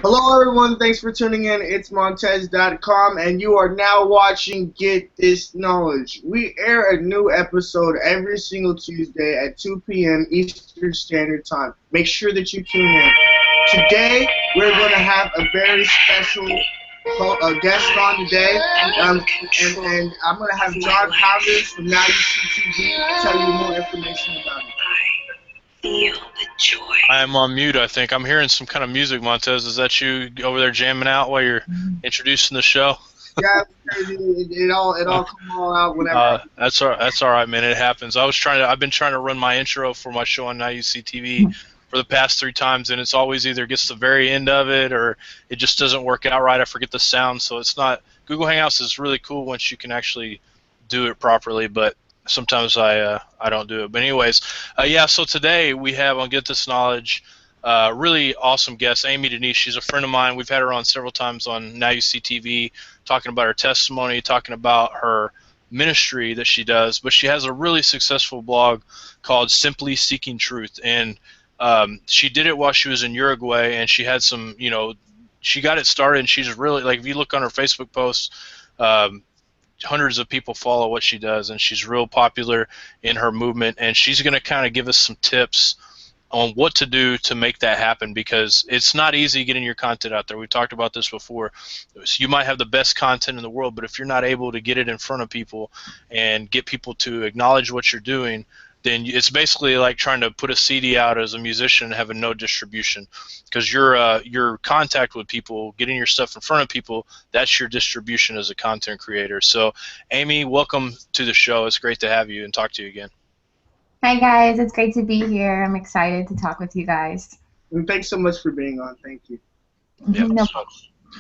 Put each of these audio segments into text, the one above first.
Hello, everyone. Thanks for tuning in. Itsmontez.com, and you are now watching Get This Knowledge. We air a new episode every single Tuesday at 2 p.m. Eastern Standard Time. Make sure that you tune in. Today, we're going to have a very special guest on today, and I'm going to have John Powers from Now You See TV tell you more information about it. Feel the joy. I am on mute, I think. I'm hearing some kind of music, Montez. Is that you over there jamming out while you're introducing the show? Yeah, it all come all out whenever. That's all right, man. It happens. I've been trying to run my intro for my show on Now You See TV for the past 3 times, and it's always either gets to the very end of it or it just doesn't work out right. I forget the sound, so it's not. Google Hangouts is really cool once you can actually do it properly, but sometimes I don't do it. But anyways, yeah, so today we have on Get This Knowledge really awesome guest, Amy Denise. She's a friend of mine. We've had her on several times on Now You See TV, talking about her testimony, talking about her ministry that she does. But she has a really successful blog called Simply Seeking Truth. And she did it while she was in Uruguay, and she had some, she got it started, and she's really, like, if you look on her Facebook posts, hundreds of people follow what she does, and she's real popular in her movement, and she's going to kind of give us some tips on what to do to make that happen, because it's not easy getting your content out there. We've talked about this before. So you might have the best content in the world, but if you're not able to get it in front of people and get people to acknowledge what you're doing, then it's basically like trying to put a CD out as a musician and having no distribution, because your contact with people, getting your stuff in front of people, that's your distribution as a content creator. So, Amy, welcome to the show. It's great to have you and talk to you again. Hi, guys. It's great to be here. I'm excited to talk with you guys. And thanks so much for being on. Thank you. Yeah. No.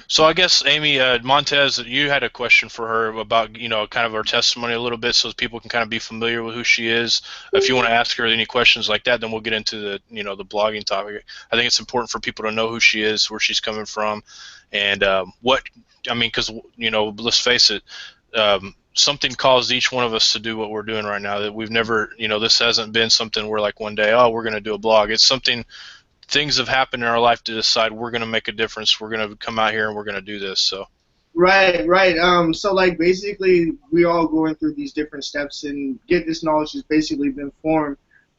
So I guess, Amy, Montez, you had a question for her about, kind of her testimony a little bit, so people can kind of be familiar with who she is. If you want to ask her any questions like that, then we'll get into the, the blogging topic. I think it's important for people to know who she is, where she's coming from, and because, let's face it, something caused each one of us to do what we're doing right now. That we've never, this hasn't been something where like one day, oh, we're going to do a blog. It's something. Things have happened in our life to decide we're going to make a difference. We're going to come out here and we're going to do this. So. Right. So like basically we all going through these different steps, and Get This Knowledge has basically been formed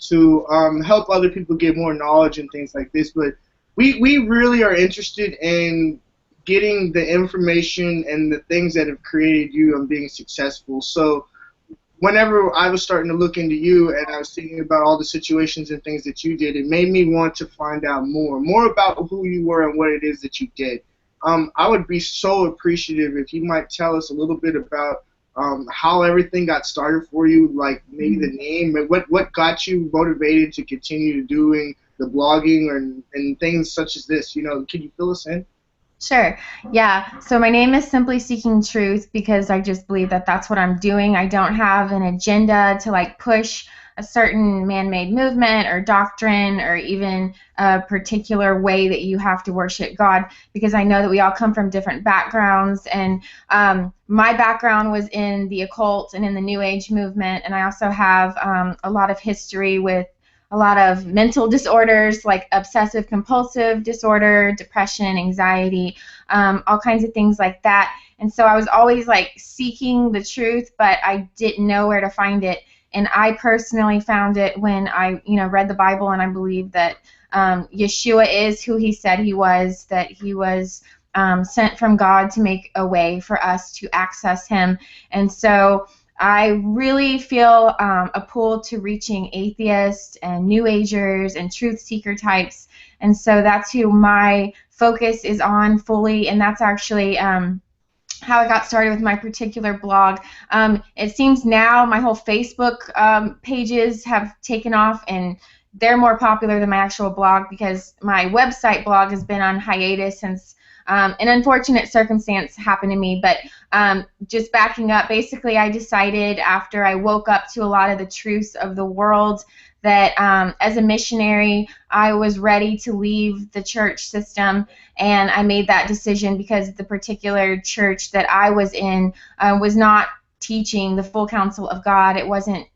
to help other people get more knowledge and things like this. But we really are interested in getting the information and the things that have created you and being successful. So whenever I was starting to look into you and I was thinking about all the situations and things that you did, it made me want to find out more about who you were and what it is that you did. I would be so appreciative if you might tell us a little bit about how everything got started for you, like maybe the name, and what got you motivated to continue doing the blogging and things such as this. Can you fill us in? Sure. Yeah. So my name is Simply Seeking Truth because I just believe that that's what I'm doing. I don't have an agenda to like push a certain man-made movement or doctrine or even a particular way that you have to worship God, because I know that we all come from different backgrounds, and my background was in the occult and in the New Age movement, and I also have a lot of history with a lot of mental disorders like obsessive compulsive disorder, depression, anxiety, all kinds of things like that. And so I was always like seeking the truth, but I didn't know where to find it. And I personally found it when I, read the Bible, and I believe that Yeshua is who he said he was, that he was sent from God to make a way for us to access him. And so I really feel a pull to reaching atheists and New Agers and truth seeker types, and so that's who my focus is on fully, and that's actually how I got started with my particular blog. It seems now my whole Facebook pages have taken off, and they're more popular than my actual blog because my website blog has been on hiatus since an unfortunate circumstance happened to me. But just backing up, basically I decided after I woke up to a lot of the truths of the world that as a missionary I was ready to leave the church system, and I made that decision because the particular church that I was in was not teaching the full counsel of God. It wasn't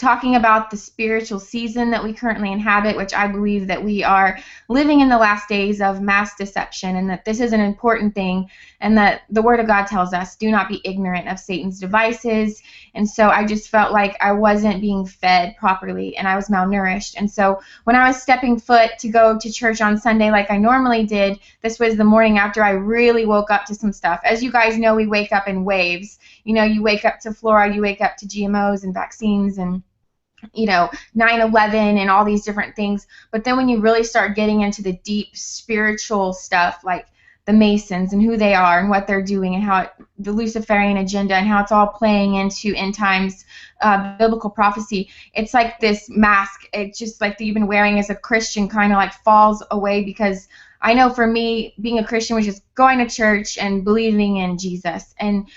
talking about the spiritual season that we currently inhabit, which I believe that we are living in the last days of mass deception, and that this is an important thing, and that the Word of God tells us, do not be ignorant of Satan's devices. And so I just felt like I wasn't being fed properly, and I was malnourished. And so when I was stepping foot to go to church on Sunday like I normally did, this was the morning after I really woke up to some stuff. As you guys know, we wake up in waves. You know, you wake up to fluoride, you wake up to GMOs and vaccines and 9/11 and all these different things. But then when you really start getting into the deep spiritual stuff, like the Masons and who they are and what they're doing and how the Luciferian agenda and how it's all playing into end times biblical prophecy, it's like this mask. It's just like that you've been wearing as a Christian kind of like falls away, because I know for me, being a Christian was just going to church and believing in Jesus. And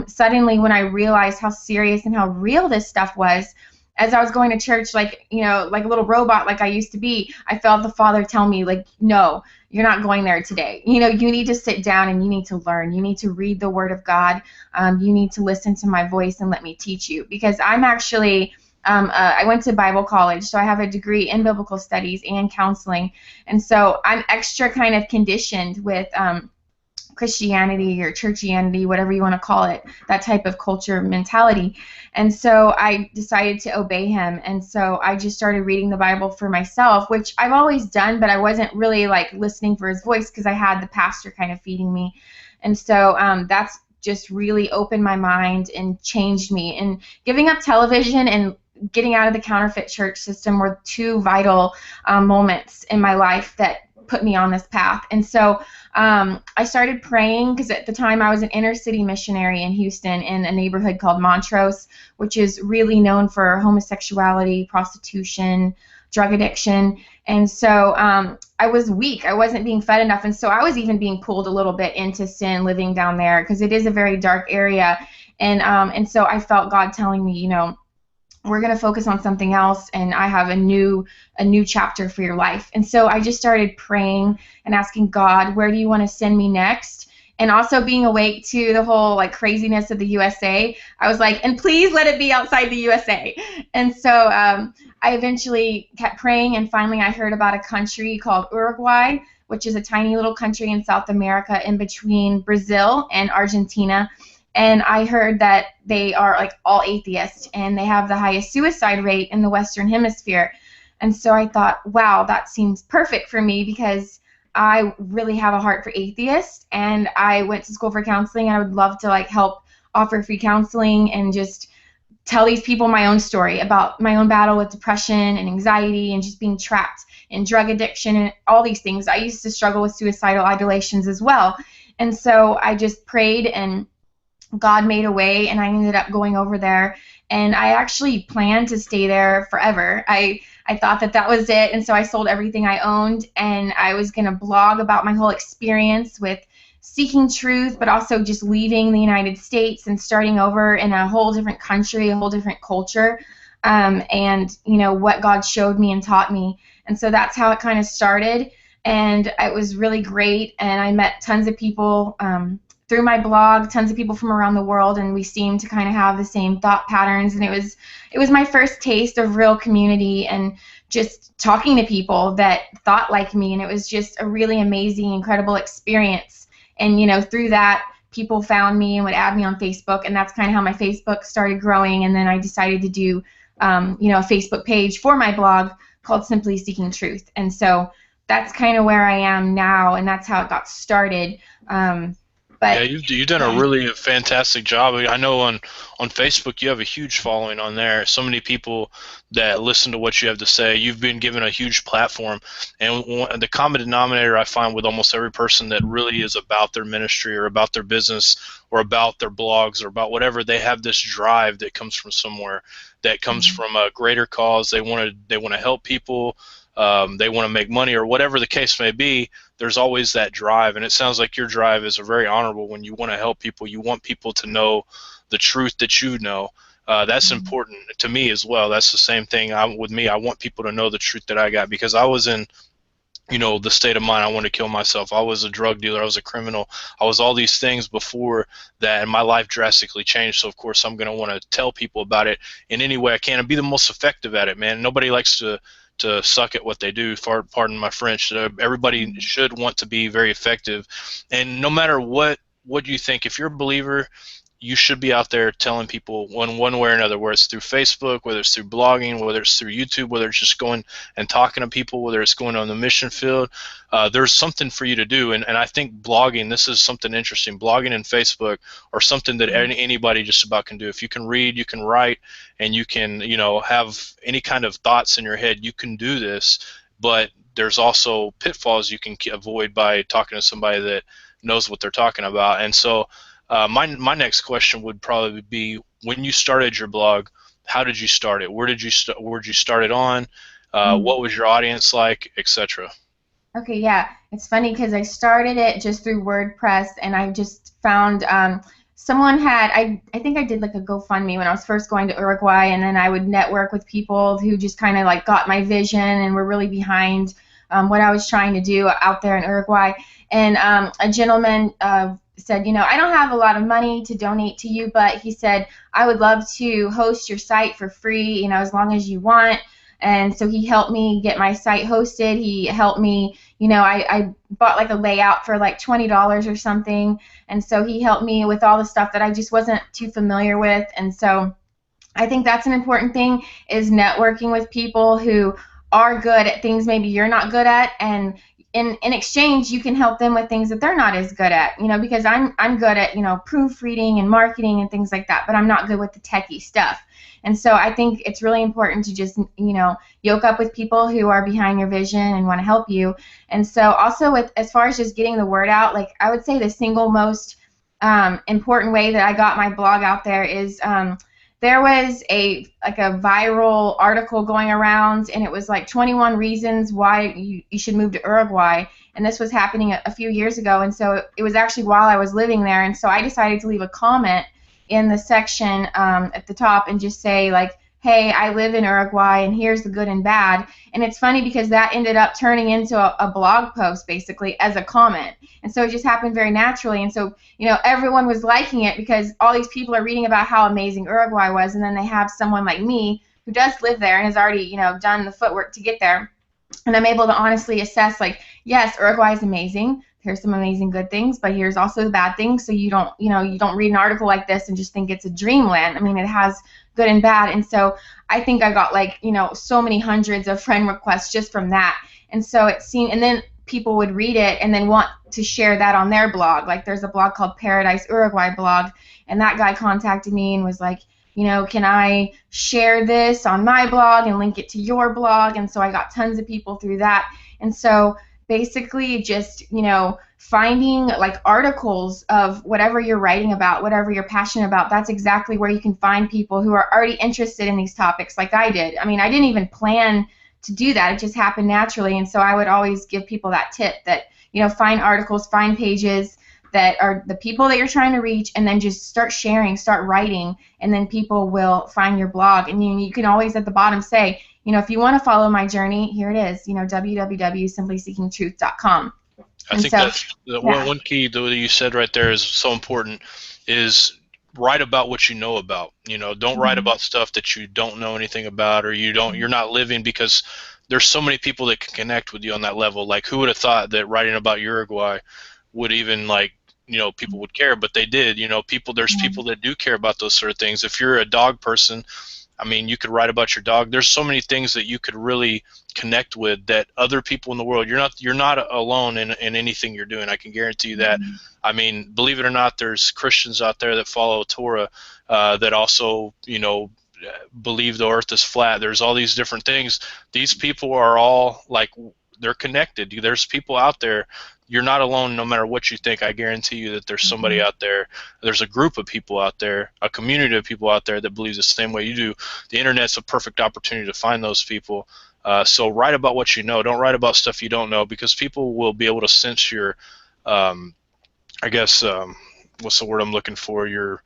suddenly when I realized how serious and how real this stuff was, as I was going to church, like a little robot like I used to be, I felt the Father tell me, like, no, you're not going there today. You need to sit down and you need to learn. You need to read the Word of God. You need to listen to my voice and let me teach you. Because I'm actually, I went to Bible college, so I have a degree in biblical studies and counseling. And so I'm extra kind of conditioned with Christianity or churchianity, whatever you want to call it, that type of culture mentality. And so I decided to obey him. And so I just started reading the Bible for myself, which I've always done, but I wasn't really like listening for his voice because I had the pastor kind of feeding me. And so that's just really opened my mind and changed me. And giving up television and getting out of the counterfeit church system were two vital moments in my life that put me on this path. And so I started praying, because at the time I was an inner city missionary in Houston in a neighborhood called Montrose, which is really known for homosexuality, prostitution, drug addiction. And so I was weak. I wasn't being fed enough. And so I was even being pulled a little bit into sin living down there, because it is a very dark area. And so I felt God telling me, we're going to focus on something else, and I have a new chapter for your life. And so I just started praying and asking God, where do you want to send me next? And also being awake to the whole like craziness of the USA. I was like, and please let it be outside the USA. And so I eventually kept praying, and finally I heard about a country called Uruguay, which is a tiny little country in South America in between Brazil and Argentina. And I heard that they are like all atheists, and they have the highest suicide rate in the Western Hemisphere. And so I thought, wow, that seems perfect for me, because I really have a heart for atheists, and I went to school for counseling, and I would love to like help offer free counseling and just tell these people my own story about my own battle with depression and anxiety and just being trapped in drug addiction and all these things. I used to struggle with suicidal ideations as well. And so I just prayed, and God made a way, and I ended up going over there, and I actually planned to stay there forever. I thought that was it, and so I sold everything I owned, and I was going to blog about my whole experience with seeking truth, but also just leaving the United States and starting over in a whole different country, a whole different culture, and what God showed me and taught me. And so that's how it kind of started, and it was really great, and I met tons of people through my blog, tons of people from around the world, and we seemed to kind of have the same thought patterns. And it was my first taste of real community and just talking to people that thought like me, and it was just a really amazing, incredible experience. And through that, people found me and would add me on Facebook, and that's kind of how my Facebook started growing. And then I decided to do a Facebook page for my blog called Simply Seeking Truth. And so that's kind of where I am now, and that's how it got started. But yeah, you've done a really fantastic job. I know on Facebook you have a huge following on there. So many people that listen to what you have to say. You've been given a huge platform, and the common denominator I find with almost every person that really is about their ministry or about their business or about their blogs or about whatever, they have this drive that comes from somewhere, that comes from a greater cause. They want to help people. They want to make money, or whatever the case may be. There's always that drive, and it sounds like your drive is a very honorable one. You want to help people. You want people to know the truth that you know. That's important to me as well. That's the same thing with me. I want people to know the truth that I got, because I was in the state of mind. I wanted to kill myself. I was a drug dealer. I was a criminal. I was all these things before that, and my life drastically changed. So of course I'm going to want to tell people about it in any way I can and be the most effective at it, man. Nobody likes to suck at what they do. Pardon my French. Everybody should want to be very effective, and no matter what you think, if you're a believer, you should be out there telling people one way or another, whether it's through Facebook, whether it's through blogging, whether it's through YouTube, whether it's just going and talking to people, whether it's going on the mission field. There's something for you to do, and I think blogging, this is something interesting. Blogging and Facebook are something that anybody just about can do. If you can read, you can write, and you can have any kind of thoughts in your head, you can do this. But there's also pitfalls you can avoid by talking to somebody that knows what they're talking about. And so my next question would probably be, when you started your blog, how did you start it? Where did you start it on? What was your audience like, etc.? Okay, yeah, it's funny because I started it just through WordPress, and I just found someone had, I think I did like a GoFundMe when I was first going to Uruguay, and then I would network with people who just kind of like got my vision and were really behind what I was trying to do out there in Uruguay. And a gentleman said, I don't have a lot of money to donate to you, but he said, I would love to host your site for free, as long as you want. And so he helped me get my site hosted. He helped me, I bought like a layout for like $20 or something. And so he helped me with all the stuff that I just wasn't too familiar with. And so I think that's an important thing, is networking with people who are good at things maybe you're not good at, and in exchange you can help them with things that they're not as good at, because I'm good at, proofreading and marketing and things like that, but I'm not good with the techie stuff. And so I think it's really important to just, yoke up with people who are behind your vision and want to help you. And so also with, as far as just getting the word out, like I would say the single most important way that I got my blog out there is there was a viral article going around, and it was like 21 reasons why you should move to Uruguay, and this was happening a few years ago. And so it was actually while I was living there, and so I decided to leave a comment in the section at the top and just say like, hey, I live in Uruguay, and here's the good and bad. And it's funny because that ended up turning into a blog post basically as a comment. And so it just happened very naturally. And so, everyone was liking it because all these people are reading about how amazing Uruguay was, and then they have someone like me who does live there and has already, done the footwork to get there. And I'm able to honestly assess, like, yes, Uruguay is amazing. Here's some amazing good things, but here's also the bad things. So you don't read an article like this and just think it's a dreamland. I mean, it has good and bad. And so I think I got like, so many hundreds of friend requests just from that. And so it seemed, and then people would read it and then want to share that on their blog. Like there's a blog called Paradise Uruguay blog, and that guy contacted me and was like, can I share this on my blog and link it to your blog? And so I got tons of people through that. And so basically just, finding like articles of whatever you're writing about, whatever you're passionate about, that's exactly where you can find people who are already interested in these topics like I did. I mean, I didn't even plan to do that. It just happened naturally. And so I would always give people that tip that, find articles, find pages that are the people that you're trying to reach, and then just start sharing, start writing, and then people will find your blog. And you can always at the bottom say, if you want to follow my journey, here it is, www.simplyseekingtruth.com. I think that's one key that you said right there is so important, is write about what you know about. Don't write about stuff that you don't know anything about, or you're not living, because there's so many people that can connect with you on that level. Like, who would have thought that writing about Uruguay would even, like, people would care, but they did. There's people that do care about those sort of things. If you're a dog person, I mean, you could write about your dog. There's so many things that you could really connect with, that other people in the world, you're not alone in anything you're doing. I can guarantee you that. I mean, believe it or not, there's Christians out there that follow Torah that also, believe the earth is flat. There's all these different things. These people are all like, they're connected. There's people out there. You're not alone no matter what you think. I guarantee you that there's somebody out there. There's a group of people out there, a community of people out there that believes the same way you do. The internet's a perfect opportunity to find those people. So write about what you know. Don't write about stuff you don't know, because people will be able to sense your, what's the word I'm looking for? Your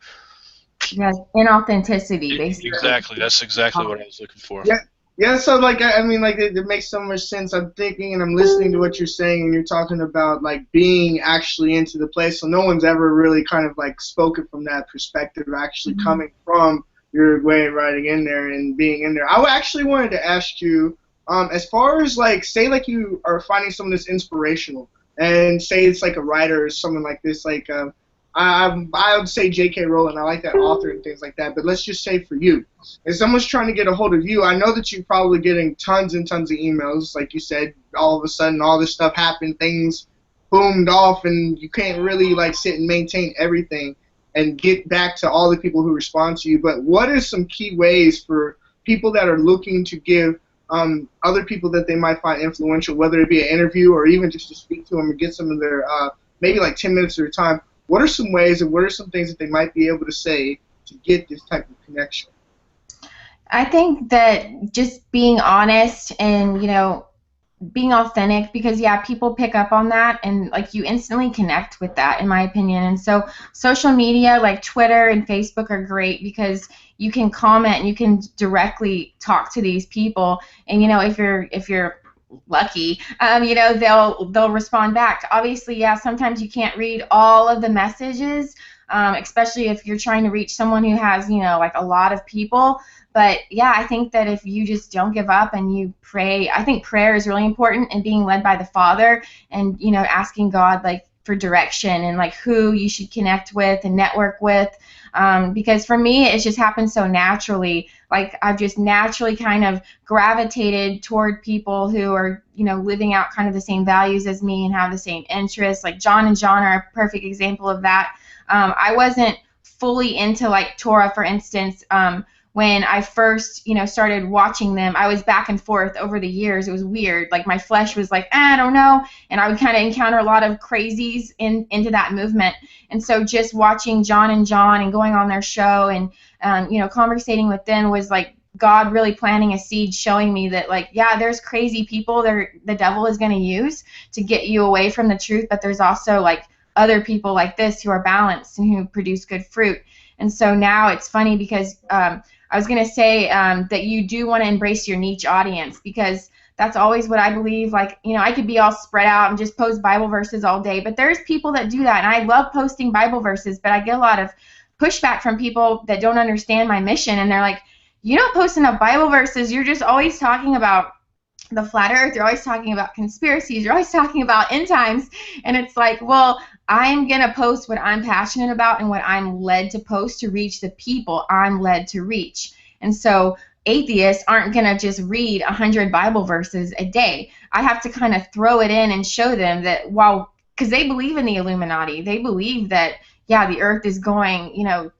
inauthenticity, basically. Exactly. That's exactly what I was looking for. Yeah. Yeah, so like I mean like it makes so much sense. I'm thinking and I'm listening to what you're saying, and you're talking about like being actually into the place. So no one's ever really kind of like spoken from that perspective, actually Mhm. coming from Uruguay and riding in there and being in there. Actually wanted to ask you, as far as like say like you are finding someone that's inspirational, and say it's like a writer or someone like this, like I would say J.K. Rowling. I like that author and things like that. But let's just say for you, if someone's trying to get a hold of you, I know that you're probably getting tons and tons of emails. Like you said, all of a sudden all this stuff happened, things boomed off, and you can't really like sit and maintain everything and get back to all the people who respond to you. But what are some key ways for people that are looking to give other people that they might find influential, whether it be an interview or even just to speak to them and get some of their maybe like 10 minutes of their time? What are some ways and what are some things that they might be able to say to get this type of connection? I think that just being honest and, being authentic, because yeah, people pick up on that and like you instantly connect with that, in my opinion. And so social media like Twitter and Facebook are great because you can comment and you can directly talk to these people, and if you're lucky, they'll respond back. Obviously, yeah, sometimes you can't read all of the messages, especially if you're trying to reach someone who has like a lot of people. But yeah, I think that if you just don't give up and you pray, I think prayer is really important, and being led by the Father, and asking God like for direction and like who you should connect with and network with. Because for me, it just happens so naturally. Like I've just naturally kind of gravitated toward people who are living out kind of the same values as me and have the same interests. Like John and John are a perfect example of that. I wasn't fully into like Torah, for instance. When I first, started watching them, I was back and forth over the years. It was weird. Like my flesh was like, I don't know, and I would kind of encounter a lot of crazies into that movement. And so just watching John and John and going on their show and conversating with them was like God really planting a seed, showing me that like, yeah, there's crazy people the devil is going to use to get you away from the truth, but there's also like other people like this who are balanced and who produce good fruit. And so now it's funny because I was going to say that you do want to embrace your niche audience, because that's always what I believe. Like, I could be all spread out and just post Bible verses all day, but there's people that do that, and I love posting Bible verses, but I get a lot of pushback from people that don't understand my mission, and they're like, you don't post enough Bible verses. You're just always talking about the flat earth, you're always talking about conspiracies, you're always talking about end times. And it's like, well, I'm going to post what I'm passionate about and what I'm led to post to reach the people I'm led to reach. And so atheists aren't going to just read 100 Bible verses a day. I have to kind of throw it in and show them that because they believe in the Illuminati, they believe that, yeah, the earth is going,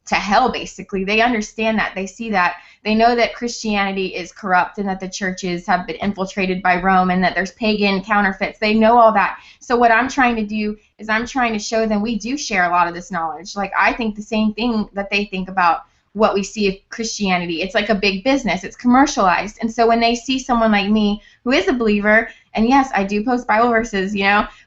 to hell, basically. They understand that. They see that. They know that Christianity is corrupt and that the churches have been infiltrated by Rome and that there's pagan counterfeits. They know all that. So what I'm trying to do is I'm trying to show them we do share a lot of this knowledge. Like I think the same thing that they think about what we see of Christianity. It's like a big business. It's commercialized. And so when they see someone like me who is a believer, and yes, I do post Bible verses,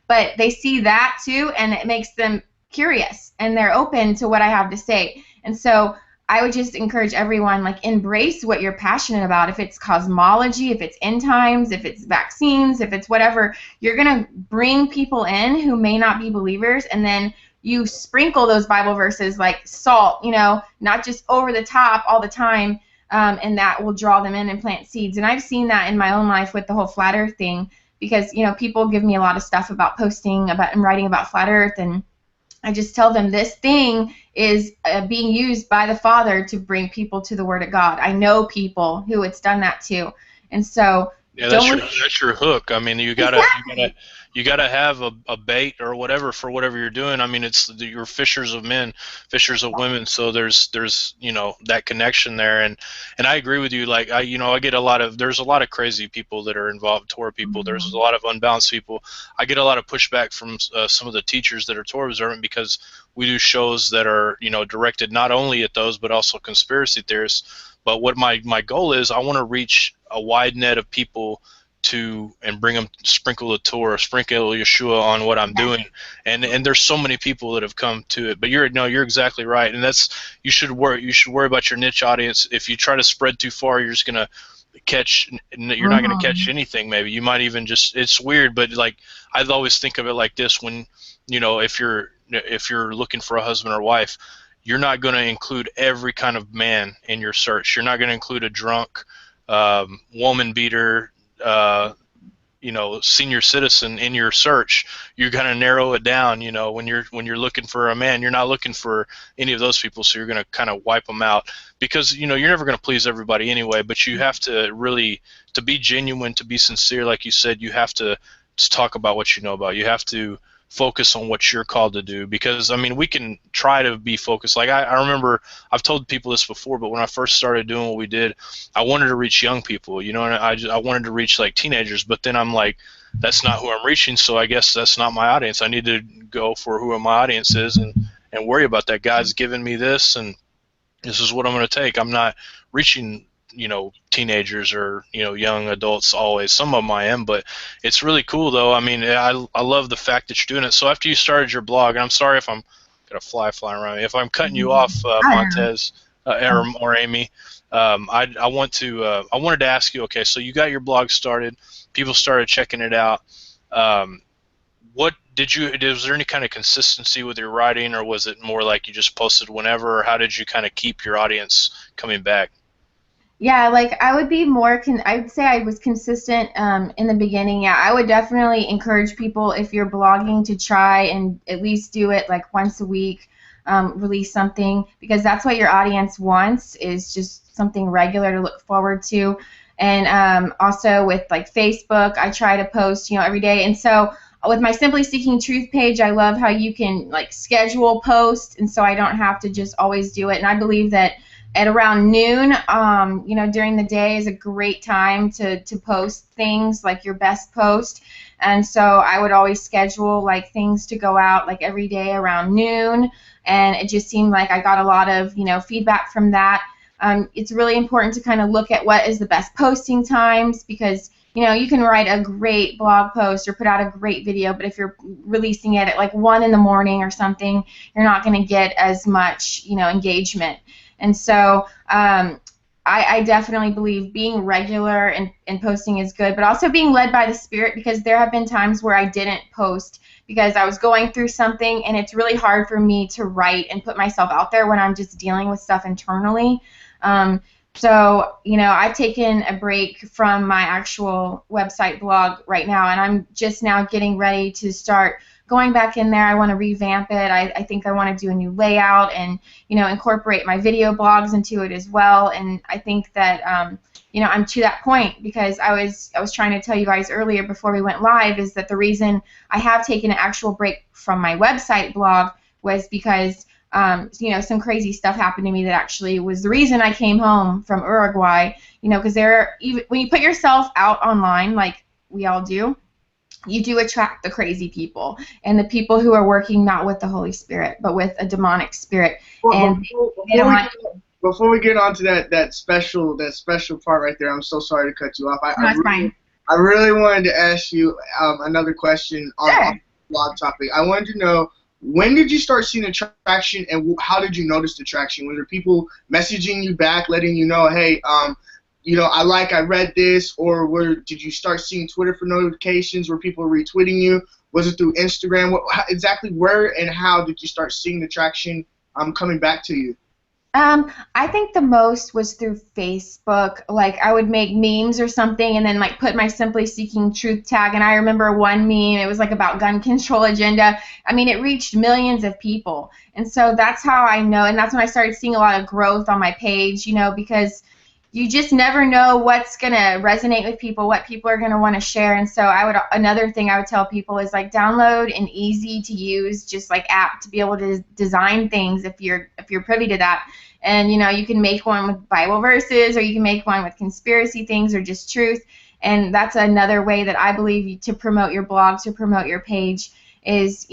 but they see that too, and it makes them curious and they're open to what I have to say. And so I would just encourage everyone, like, embrace what you're passionate about. If it's cosmology, if it's end times, if it's vaccines, if it's whatever, you're going to bring people in who may not be believers, and then you sprinkle those Bible verses like salt, not just over the top all the time, and that will draw them in and plant seeds. And I've seen that in my own life with the whole flat earth thing, because, people give me a lot of stuff about posting about and writing about flat earth, and I just tell them this thing is being used by the Father to bring people to the Word of God. I know people who it's done that to, and so yeah, that's your hook. I mean, you gotta have a bait or whatever for whatever you're doing. I mean, you're fishers of men, fishers of women. So there's that connection there, and I agree with you. Like I get there's a lot of crazy people that are involved, Torah people. Mm-hmm. There's a lot of unbalanced people. I get a lot of pushback from some of the teachers that are Torah observant, because we do shows that are directed not only at those but also conspiracy theorists. But what my goal is, I want to reach a wide net of people and bring them, sprinkle the Torah, sprinkle Yeshua on what I'm doing, and there's so many people that have come to it. But you're exactly right, and you should worry about your niche audience. If you try to spread too far, you're just gonna catch, you're not going to catch Mhm. anything. Maybe you might even just, it's weird, but like I always think of it like this: when, if you're looking for a husband or wife, you're not going to include every kind of man in your search. You're not going to include a drunk, woman beater, senior citizen in your search. You're going to narrow it down. When you're looking for a man, you're not looking for any of those people, so you're going to kind of wipe them out, because you're never going to please everybody anyway. But you have to really, to be genuine, to be sincere, like you said, you have to talk about what you know about. You have to focus on what you're called to do, because I mean, we can try to be focused. Like I remember, I've told people this before, but when I first started doing what we did, I wanted to reach young people, and I wanted to reach like teenagers, but then I'm like, that's not who I'm reaching, so I guess that's not my audience. I need to go for who my audience is, and worry about that. God's given me this, and this is what I'm going to take. I'm not reaching teenagers or young adults always. Some of them I am, but it's really cool though. I mean, I love the fact that you're doing it. So after you started your blog, and I'm sorry if I'm got a fly flying around me, if I'm cutting you off, I Montez, or Amy, I wanted to ask you, okay, so you got your blog started, people started checking it out. What was there any kind of consistency with your writing, or was it more like you just posted whenever, or how did you kind of keep your audience coming back? Yeah, like I would be more I would say I was consistent in the beginning. Yeah, I would definitely encourage people, if you're blogging, to try and at least do it like once a week, release something, because that's what your audience wants, is just something regular to look forward to. And also with like Facebook, I try to post, every day. And so with my Simply Seeking Truth page, I love how you can like schedule posts, and so I don't have to just always do it. And I believe that at around noon, during the day is a great time to post things, like your best post. And so I would always schedule like things to go out like every day around noon, and it just seemed like I got a lot of feedback from that. It's really important to kind of look at what is the best posting times, because you can write a great blog post or put out a great video, but if you're releasing it at like 1 in the morning or something, you're not going to get as much engagement. And so I definitely believe being regular and posting is good, but also being led by the Spirit, because there have been times where I didn't post because I was going through something, and it's really hard for me to write and put myself out there when I'm just dealing with stuff internally. So, I've taken a break from my actual website blog right now, and I'm just now getting ready to start going back in there. I want to revamp it. I think I want to do a new layout and, incorporate my video blogs into it as well. And I think that, I'm to that point, because I was trying to tell you guys earlier before we went live, is that the reason I have taken an actual break from my website blog was because some crazy stuff happened to me that actually was the reason I came home from Uruguay. Because when you put yourself out online, like we all do, you do attract the crazy people and the people who are working not with the Holy Spirit, but with a demonic spirit. Well, And they don't want. before we get on to that special part right there, I'm so sorry to cut you off. No, it's fine. I really wanted to ask you another question on the blog topic. I wanted to know, when did you start seeing the traction, and how did you notice the traction? Were there people messaging you back, letting you know, hey, I read this, or did you start seeing Twitter for notifications? Were people retweeting you? Was it through Instagram? Exactly where and how did you start seeing the traction coming back to you? I think the most was through Facebook. Like I would make memes or something and then like put my Simply Seeking Truth tag. And I remember one meme, it was like about gun control agenda. I mean, it reached millions of people. And so that's how I know. And that's when I started seeing a lot of growth on my page, because you just never know what's going to resonate with people, what people are going to want to share. And so another thing I would tell people is like download an easy to use just like app to be able to design things if you're privy to that. And you can make one with Bible verses, or you can make one with conspiracy things, or just truth. And that's another way that I believe to promote your blog, to promote your page, is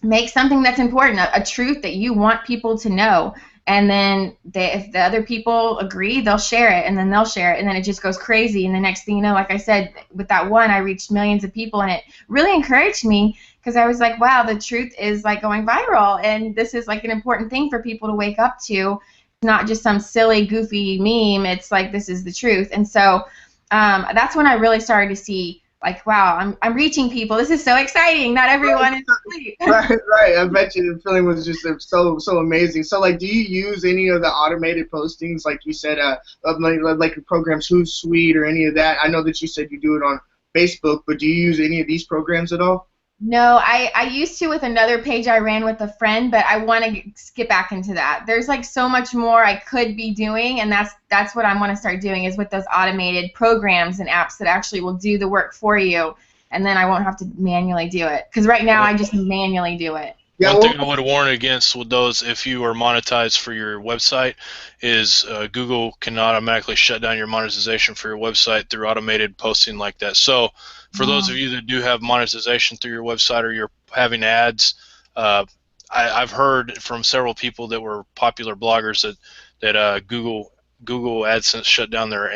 make something that's important, a truth that you want people to know. And then if the other people agree, they'll share it, and then they'll share it, and then it just goes crazy. And the next thing you know, like I said, with that one, I reached millions of people, and it really encouraged me, because I was like, wow, the truth is like going viral, and this is like an important thing for people to wake up to. not just some silly, goofy meme. It's like, this is the truth. And so that's when I really started to see, like, wow, I'm reaching people. This is so exciting. Not everyone is asleep. Right, right. I bet you the feeling was just so amazing. So, like, do you use any of the automated postings, like you said, like programs Hootsuite or any of that? I know that you said you do it on Facebook, but do you use any of these programs at all? No, I used to with another page I ran with a friend, but I want to get back into that. There's like so much more I could be doing, and that's what I want to start doing, is with those automated programs and apps that actually will do the work for you, and then I won't have to manually do it. Because right now I just manually do it. Yeah, One well, thing I would warn against with those, if you are monetized for your website, is Google can automatically shut down your monetization for your website through automated posting like that. So for those of you that do have monetization through your website, or you're having ads, I've heard from several people that were popular bloggers that Google AdSense shut down their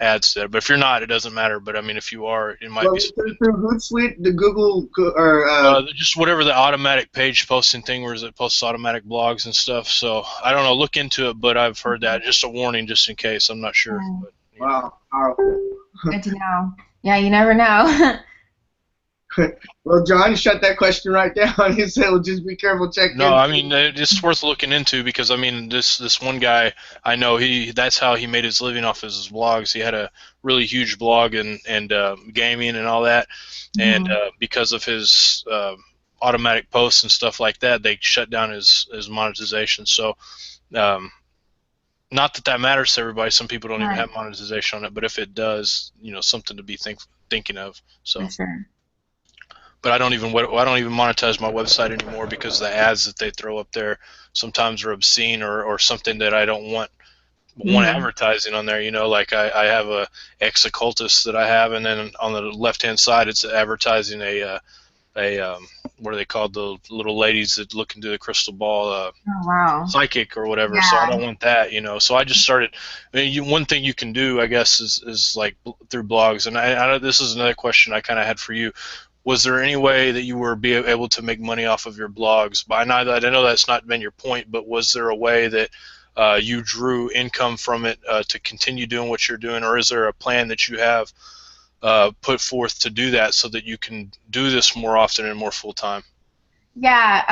ads there. But if you're not, it doesn't matter. But I mean, if you are, it might well, be through Hootsuite, the Google or just whatever the automatic page posting thing where it posts automatic blogs and stuff. So I don't know, look into it, but I've heard that. Just a warning, just in case. I'm not sure. But, yeah. wow, powerful. Good to know. Yeah, you never know. Well, John shut that question right down. He said, "Well, just be careful, check No, in." I mean it's worth looking into, because I mean this one guy I know, that's how he made his living off his blogs. He had a really huge blog and gaming and all that, and because of his automatic posts and stuff like that, they shut down his monetization. So not that matters to everybody. Some people don't even have monetization on it, but if it does, something to be thinking of. So. For sure. But I don't even monetize my website anymore, because the ads that they throw up there sometimes are obscene, or something that I don't want advertising on there. Like I have a ex-occultist that I have, and then on the left-hand side it's advertising a what are they called, the little ladies that look into the crystal ball, Oh, wow. psychic or whatever. Yeah. So I don't want that, So I just started. I mean, one thing you can do, I guess, is like through blogs. And I this is another question I kind of had for you. Was there any way that you were able to make money off of your blogs? By now, I know that's not been your point, but was there a way that you drew income from it to continue doing what you're doing, or is there a plan that you have put forth to do that so that you can do this more often and more full time? Yeah,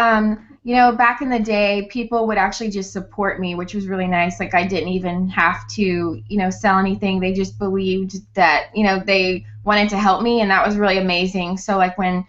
back in the day, people would actually just support me, which was really nice. Like, I didn't even have to, sell anything. They just believed that, they wanted to help me, and that was really amazing. So, like, when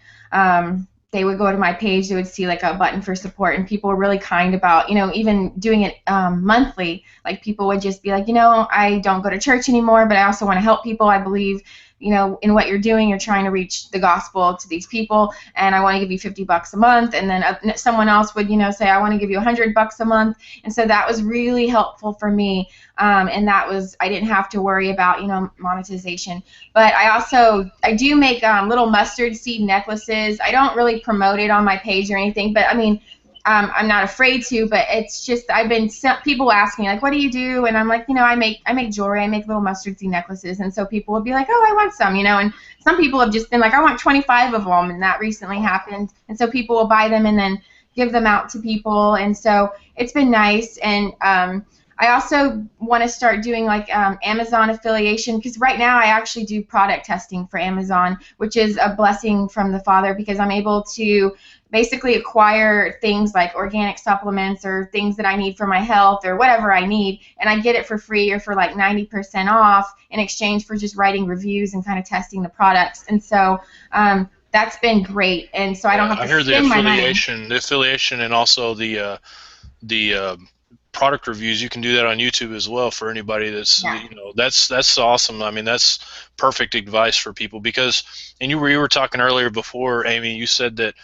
they would go to my page, they would see, like, a button for support, and people were really kind about, even doing it monthly. Like, people would just be like, I don't go to church anymore, but I also want to help people. I believe in what you're doing. You're trying to reach the gospel to these people, and I want to give you $50 a month. And then someone else would, say, I want to give you $100 a month. And so that was really helpful for me. And that was, I didn't have to worry about, monetization. But I do make little mustard seed necklaces. I don't really promote it on my page or anything, but I mean, I'm not afraid to, but it's just, people ask me, like, what do you do? And I'm like, I make jewelry, I make little mustard seed necklaces. And so people will be like, oh, I want some, and some people have just been like, I want 25 of them. And that recently happened. And so people will buy them and then give them out to people. And so it's been nice. And I also want to start doing like Amazon affiliation, because right now I actually do product testing for Amazon, which is a blessing from the Father, because I'm able to basically acquire things like organic supplements or things that I need for my health or whatever I need, and I get it for free or for like 90% off in exchange for just writing reviews and kind of testing the products. And so that's been great, and so I don't have to spend my money. The affiliation, and also the product reviews. You can do that on YouTube as well for anybody that's that's awesome. I mean, that's perfect advice for people, because, and you were talking earlier before, Amy, you said that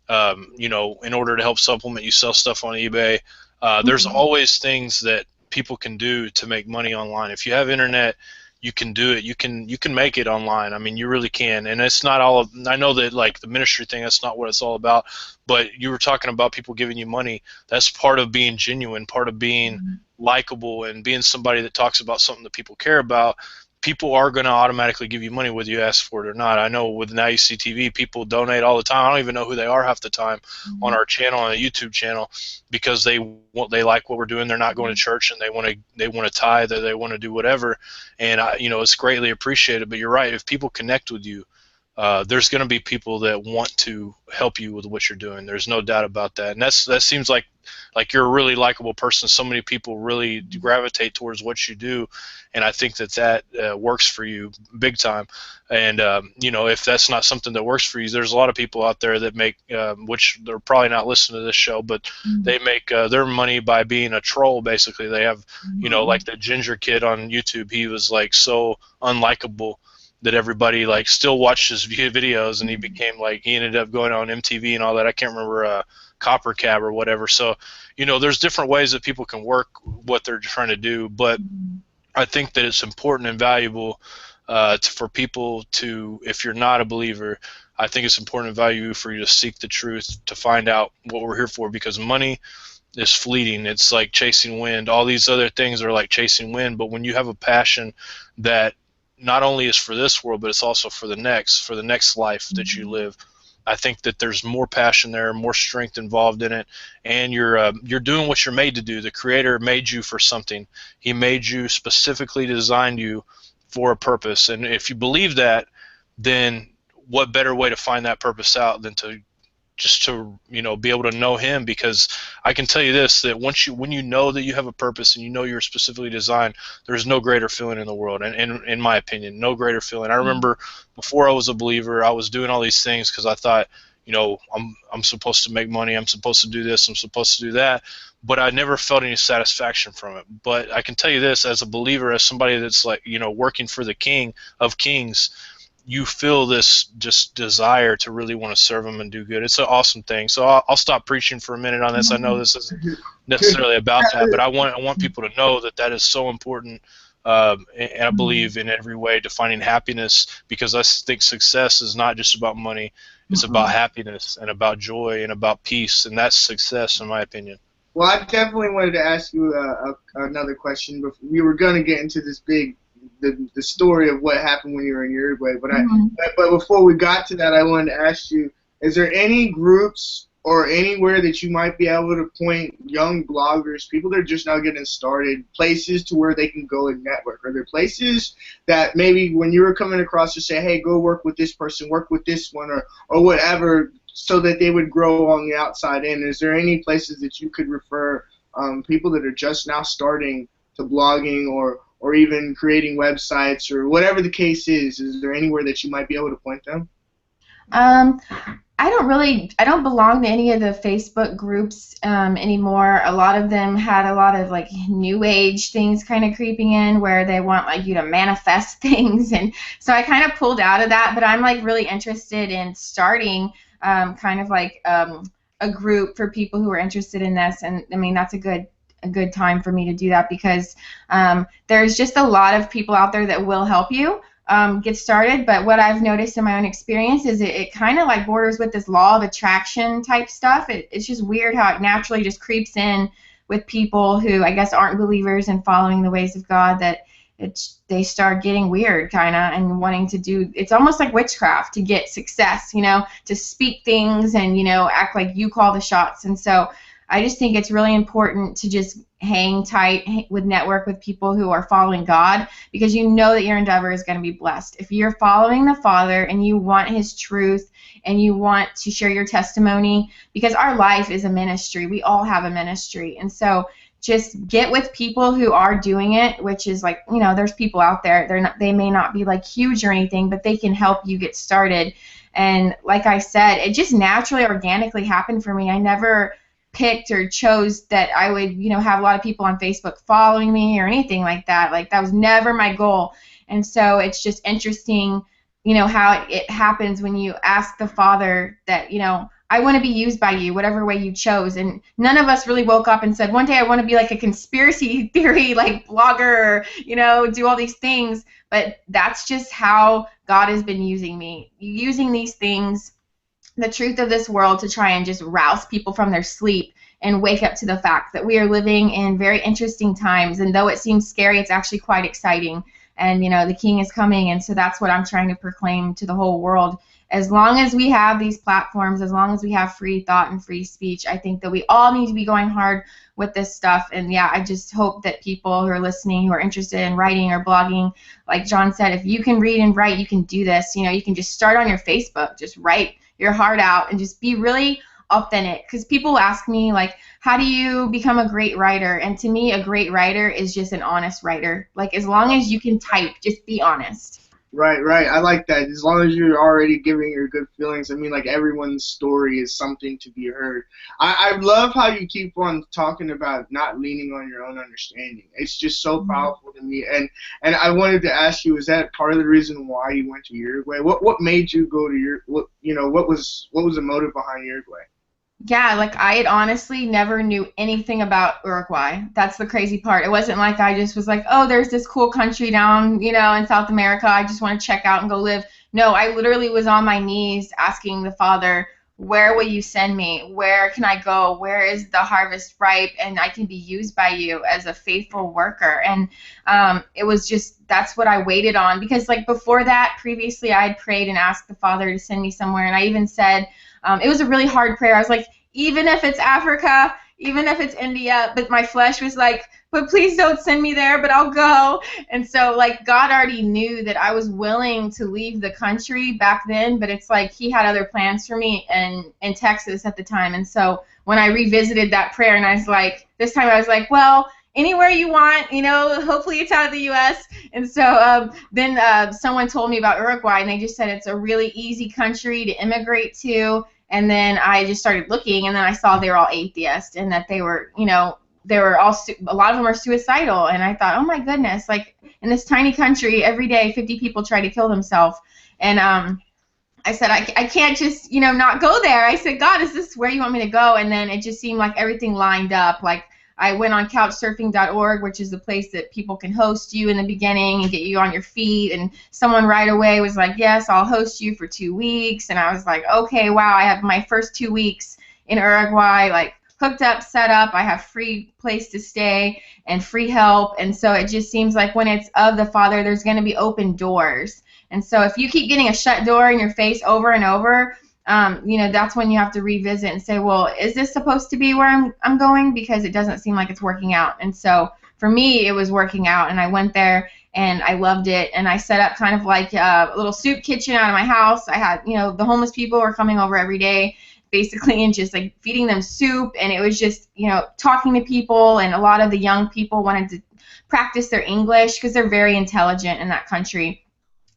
in order to help supplement, you sell stuff on eBay. There's always things that people can do to make money online. If you have internet, you can do it. You can make it online. I mean, you really can. And it's not all of, I know that like the ministry thing, that's not what it's all about, but you were talking about people giving you money. That's part of being genuine, part of being likable, and being somebody that talks about something that people care about. people are going to automatically give you money whether you ask for it or not. I know with Now You See TV, people donate all the time. I don't even know who they are half the time on our channel, on a YouTube channel, because they like what we're doing. They're not going to church, and they want to tithe, or they want to do whatever, and it's greatly appreciated. But you're right. If people connect with you, there's going to be people that want to help you with what you're doing. There's no doubt about that. And that seems like you're a really likable person. So many people really gravitate towards what you do, and I think that works for you big time. And if that's not something that works for you, there's a lot of people out there that make, which they're probably not listening to this show, but they make their money by being a troll. Basically, they have, like the ginger kid on YouTube. He was like so unlikable that everybody like still watched his videos, and he became he ended up going on MTV and all that. I can't remember Copper Cab or whatever. So there's different ways that people can work what they're trying to do, but I think that it's important and valuable for people to, if you're not a believer, I think it's important and valuable for you to seek the truth, to find out what we're here for, because money is fleeting. It's like chasing wind. All these other things are like chasing wind, but when you have a passion that not only is for this world, but it's also for the next life that you live, I think that there's more passion there, more strength involved in it, and you're doing what you're made to do. The Creator made you for something. He made you, specifically designed you for a purpose. And if you believe that, then what better way to find that purpose out than to be able to know Him? Because I can tell you this, that when you know that you have a purpose and you're specifically designed, there's no greater feeling in the world. And in my opinion, no greater feeling. I remember before I was a believer, I was doing all these things because I thought, I'm supposed to make money, I'm supposed to do this, I'm supposed to do that, but I never felt any satisfaction from it. But I can tell you this, as a believer, as somebody that's working for the King of Kings, you feel this just desire to really want to serve Him and do good. It's an awesome thing. So I'll stop preaching for a minute on this. I know this isn't necessarily about that, but I want people to know that is so important. And I believe in every way to finding happiness, because I think success is not just about money. It's about happiness and about joy and about peace, and that's success, in my opinion. Well, I definitely wanted to ask you another question. But we were going to get into this the story of what happened when you were in Uruguay. But before we got to that, I wanted to ask you, is there any groups or anywhere that you might be able to point young bloggers, people that are just now getting started, places to where they can go and network? Are there places that maybe when you were coming across to say, hey, go work with this person, work with this one, or whatever, so that they would grow on the outside in? Is there any places that you could refer people that are just now starting to blogging or even creating websites or whatever the case is? Is there anywhere that you might be able to point them? I don't belong to any of the Facebook groups anymore. A lot of them had a lot of new age things kind of creeping in, where they want you to manifest things, and so I kind of pulled out of that. But I'm really interested in starting a group for people who are interested in this, and I mean that's a good time for me to do that, because there's just a lot of people out there that will help you get started. But what I've noticed in my own experience is it kind of borders with this law of attraction type stuff. It's just weird how it naturally just creeps in with people who I guess aren't believers and following the ways of God, that they start getting weird kind of and wanting to do, it's almost like witchcraft to get success, to speak things and act like you call the shots. And so I just think it's really important to just hang tight network with people who are following God, because you know that your endeavor is going to be blessed. If you're following the Father and you want His truth and you want to share your testimony, because our life is a ministry. We all have a ministry. And so just get with people who are doing it, which is there's people out there. They may not be huge or anything, but they can help you get started. And like I said, it just naturally, organically happened for me. I never picked or chose that I would, have a lot of people on Facebook following me or anything like that. That was never my goal. And so it's just interesting, how it happens when you ask the Father that, I want to be used by you, whatever way you chose. And none of us really woke up and said, one day I want to be a conspiracy theory, blogger, or, do all these things. But that's just how God has been using me, using these things, the truth of this world, to try and just rouse people from their sleep and wake up to the fact that we are living in very interesting times. And though it seems scary, it's actually quite exciting. and the king is coming. And so that's what I'm trying to proclaim to the whole world. As long as we have these platforms, as long as we have free thought and free speech, I think that we all need to be going hard with this stuff. And yeah, I just hope that people who are listening, who are interested in writing or blogging, like John said, if you can read and write, you can do this. You can just start on your Facebook, just write your heart out and just be really authentic. Because people ask me, like, how do you become a great writer? And to me, a great writer is just an honest writer. Like, as long as you can type, just be honest. Right, right. I like that. As long as you're already giving your good feelings. I mean, like, everyone's story is something to be heard. I love how you keep on talking about not leaning on your own understanding. It's just so powerful to me. And I wanted to ask you, is that part of the reason why you went to Uruguay? What made you go to Uruguay? What was the motive behind Uruguay? Yeah, like I had honestly never knew anything about Uruguay. That's the crazy part. It wasn't like I just was like, oh, there's this cool country down, in South America. I just want to check out and go live. No, I literally was on my knees asking the Father, where will you send me? Where can I go? Where is the harvest ripe and I can be used by you as a faithful worker? And it was just, that's what I waited on. Because like before that, previously I had prayed and asked the Father to send me somewhere. And I even said, it was a really hard prayer. I was like, even if it's Africa, even if it's India, but my flesh was like, but please don't send me there, but I'll go. And so, like, God already knew that I was willing to leave the country back then, but it's like he had other plans for me in Texas at the time. And so when I revisited that prayer, and I was like, this time I was like, well, anywhere you want, hopefully it's out of the U.S. And so then someone told me about Uruguay, and they just said it's a really easy country to immigrate to. And then I just started looking, and then I saw they were all atheists, and that they were, they were all, a lot of them are suicidal. And I thought, oh my goodness, like in this tiny country, every day 50 people try to kill themselves. And I said, I can't just, not go there. I said, God, is this where you want me to go? And then it just seemed like everything lined up. Like I went on couchsurfing.org, which is the place that people can host you in the beginning and get you on your feet. And someone right away was like, yes, I'll host you for 2 weeks. And I was like, okay, wow, I have my first 2 weeks in Uruguay, like hooked up, set up. I have free place to stay and free help. And so it just seems like when it's of the Father, there's going to be open doors. And so if you keep getting a shut door in your face over and over, that's when you have to revisit and say, well, is this supposed to be where I'm going? Because it doesn't seem like it's working out. And so for me, it was working out, and I went there and I loved it. And I set up kind of like a little soup kitchen out of my house. I had, the homeless people were coming over every day, basically, and just like feeding them soup. And it was just, talking to people, and a lot of the young people wanted to practice their English because they're very intelligent in that country.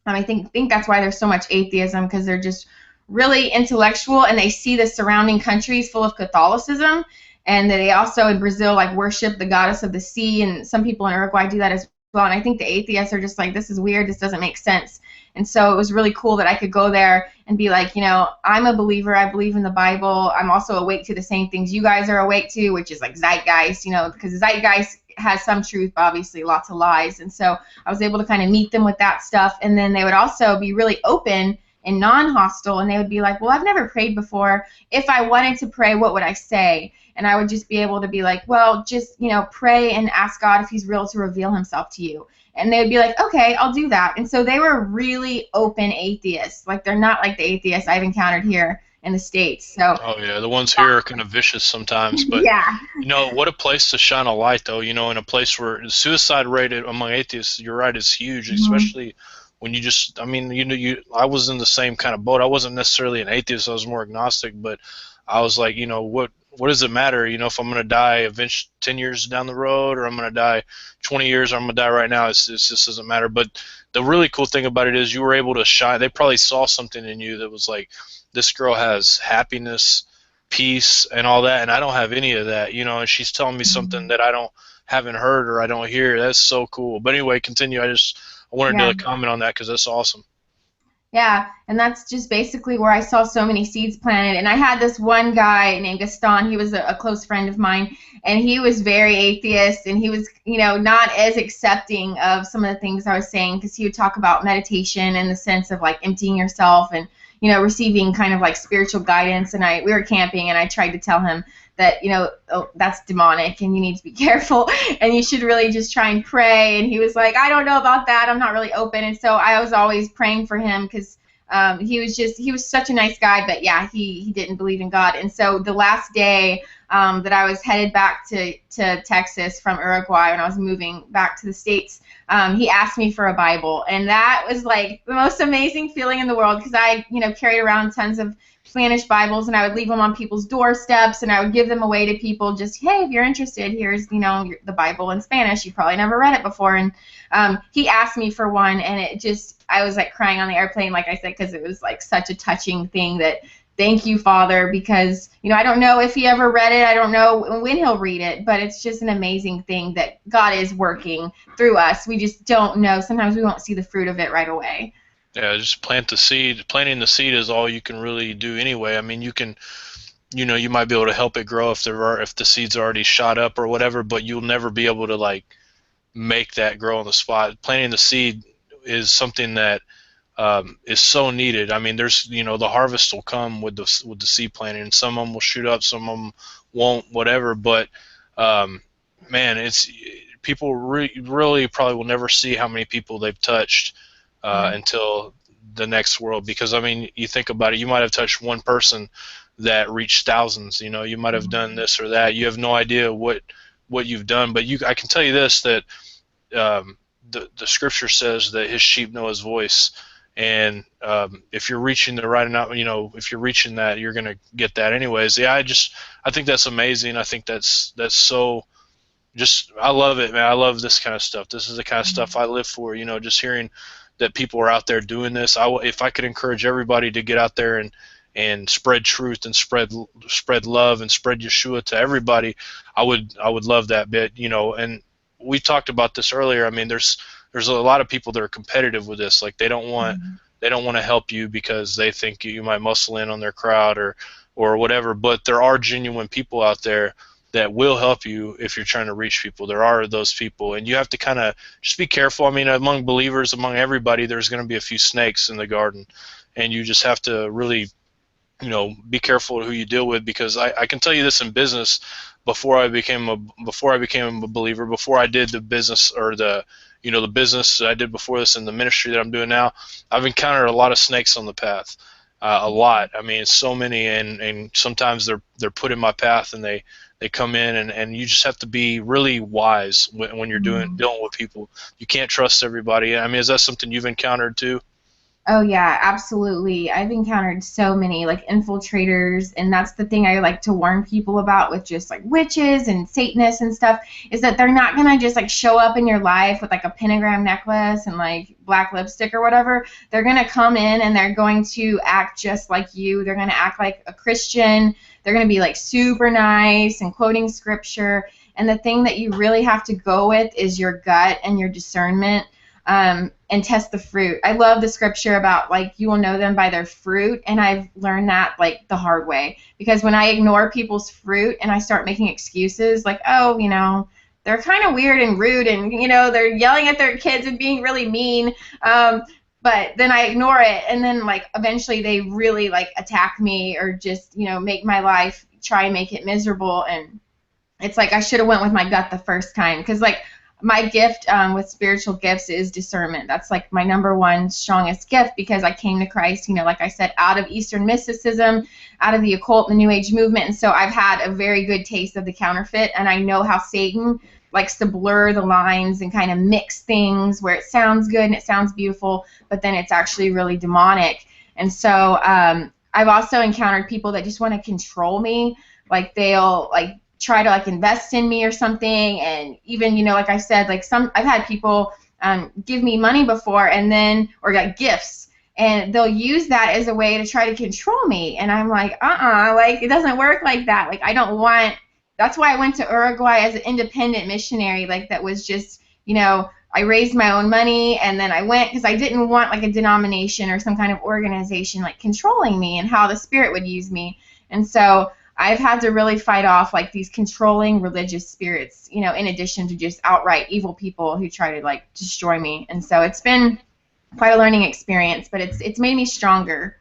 And I think that's why there's so much atheism, because they're just really intellectual, and they see the surrounding countries full of Catholicism, and they also in Brazil like worship the goddess of the sea, and some people in Uruguay do that as well. And I think the atheists are just like, this is weird, this doesn't make sense. And so it was really cool that I could go there and be like, I'm a believer, I believe in the Bible, I'm also awake to the same things you guys are awake to, which is like zeitgeist, because zeitgeist has some truth, but obviously lots of lies. And so I was able to kind of meet them with that stuff, and then they would also be really open and non-hostile, and they would be like, well, I've never prayed before. If I wanted to pray, what would I say? And I would just be able to be like, well, just, pray and ask God if he's real to reveal himself to you. And they would be like, okay, I'll do that. And so they were really open atheists. Like, they're not like the atheists I've encountered here in the States. So. Oh, yeah, the ones here are kind of vicious sometimes. But, yeah. What a place to shine a light, though, in a place where the suicide rate among atheists, you're right, is huge, especially when you just, I was in the same kind of boat. I wasn't necessarily an atheist. I was more agnostic, but I was like, what does it matter, if I'm going to die 10 years down the road, or I'm going to die 20 years, or I'm going to die right now. It just doesn't matter. But the really cool thing about it is you were able to shine. They probably saw something in you that was like, this girl has happiness, peace, and all that, and I don't have any of that, and she's telling me something that I haven't heard or I don't hear. That's so cool. But anyway, continue. I wanted to comment on that because that's awesome. Yeah, and that's just basically where I saw so many seeds planted. And I had this one guy named Gaston. He was a close friend of mine, and he was very atheist, and he was, not as accepting of some of the things I was saying, because he would talk about meditation in the sense of like emptying yourself and, receiving kind of like spiritual guidance, and we were camping, and I tried to tell him that, oh, that's demonic and you need to be careful and you should really just try and pray. And he was like, I don't know about that. I'm not really open. And so I was always praying for him because he was such a nice guy, but yeah, he didn't believe in God. And so the last day that I was headed back to Texas from Uruguay when I was moving back to the States, he asked me for a Bible. And that was like the most amazing feeling in the world because I, carried around tons of Spanish Bibles, and I would leave them on people's doorsteps, and I would give them away to people just, hey, if you're interested, here's, the Bible in Spanish. You probably never read it before. And he asked me for one, and I was like crying on the airplane, like I said, because it was like such a touching thing that, thank you, Father, because, I don't know if he ever read it. I don't know when he'll read it, but it's just an amazing thing that God is working through us. We just don't know. Sometimes we won't see the fruit of it right away. Yeah, just plant the seed. Planting the seed is all you can really do anyway. I mean, you can, you might be able to help it grow if the seed's already shot up or whatever, but you'll never be able to like make that grow on the spot. Planting the seed is something that is so needed. I mean, there's, the harvest will come with the seed planting, and some of them will shoot up, some of them won't, whatever. But man, people really probably will never see how many people they've touched until the next world. Because I mean, you think about it, you might have touched one person that reached thousands. You might have done this or that. You have no idea what you've done. But I can tell you this, that the scripture says that his sheep know his voice. And if you're reaching the right amount, if you're reaching that, you're gonna get that anyways. Yeah, I think that's amazing. I think that's so. I love it, man. I love this kind of stuff. This is the kind of stuff I live for. Just hearing that people are out there doing this. If I could encourage everybody to get out there and spread truth and spread love and spread Yeshua to everybody, I would love that bit. And we talked about this earlier. I mean, there's a lot of people that are competitive with this. Like they don't want to help you because they think you might muscle in on their crowd or whatever. But there are genuine people out there that will help you if you're trying to reach people. There are those people, and you have to kind of just be careful. I mean, among believers, among everybody, there's going to be a few snakes in the garden, and you just have to really, be careful who you deal with. Because I can tell you this in business, before I became a believer, before I did the business or the business that I did before this and the ministry that I'm doing now, I've encountered a lot of snakes on the path, a lot. I mean, so many, and sometimes they're put in my path, and they come in, and you just have to be really wise when you're dealing with people. You can't trust everybody. I mean, is that something you've encountered too? Oh yeah, absolutely. I've encountered so many like infiltrators, and that's the thing I like to warn people about with just like witches and Satanists and stuff, is that they're not gonna just like show up in your life with like a pentagram necklace and like black lipstick or whatever. They're gonna come in and they're going to act just like you. They're gonna act like a Christian. They're gonna be like super nice and quoting scripture. And the thing that you really have to go with is your gut and your discernment. And test the fruit. I love the scripture about like you will know them by their fruit, and I've learned that like the hard way, because when I ignore people's fruit and I start making excuses like, oh, they're kind of weird and rude, and they're yelling at their kids and being really mean, but then I ignore it, and then like eventually they really like attack me or just make my life, try and make it miserable. And it's like I should have went with my gut the first time, because like my gift with spiritual gifts is discernment. That's like my number one strongest gift, because I came to Christ, like I said, out of Eastern mysticism, out of the occult, the New Age movement. And so I've had a very good taste of the counterfeit, and I know how Satan likes to blur the lines and kind of mix things where it sounds good and it sounds beautiful, but then it's actually really demonic. And so I've also encountered people that just want to control me. Like they'll like try to like invest in me or something, and even like I said, like I've had people give me money before, and then or got gifts, and they'll use that as a way to try to control me, and I'm like like it doesn't work like that. Like I don't want. That's why I went to Uruguay as an independent missionary. Like that was just I raised my own money, and then I went because I didn't want like a denomination or some kind of organization like controlling me and how the Spirit would use me. And so I've had to really fight off like these controlling religious spirits, in addition to just outright evil people who try to like destroy me. And so it's been quite a learning experience, but it's made me stronger.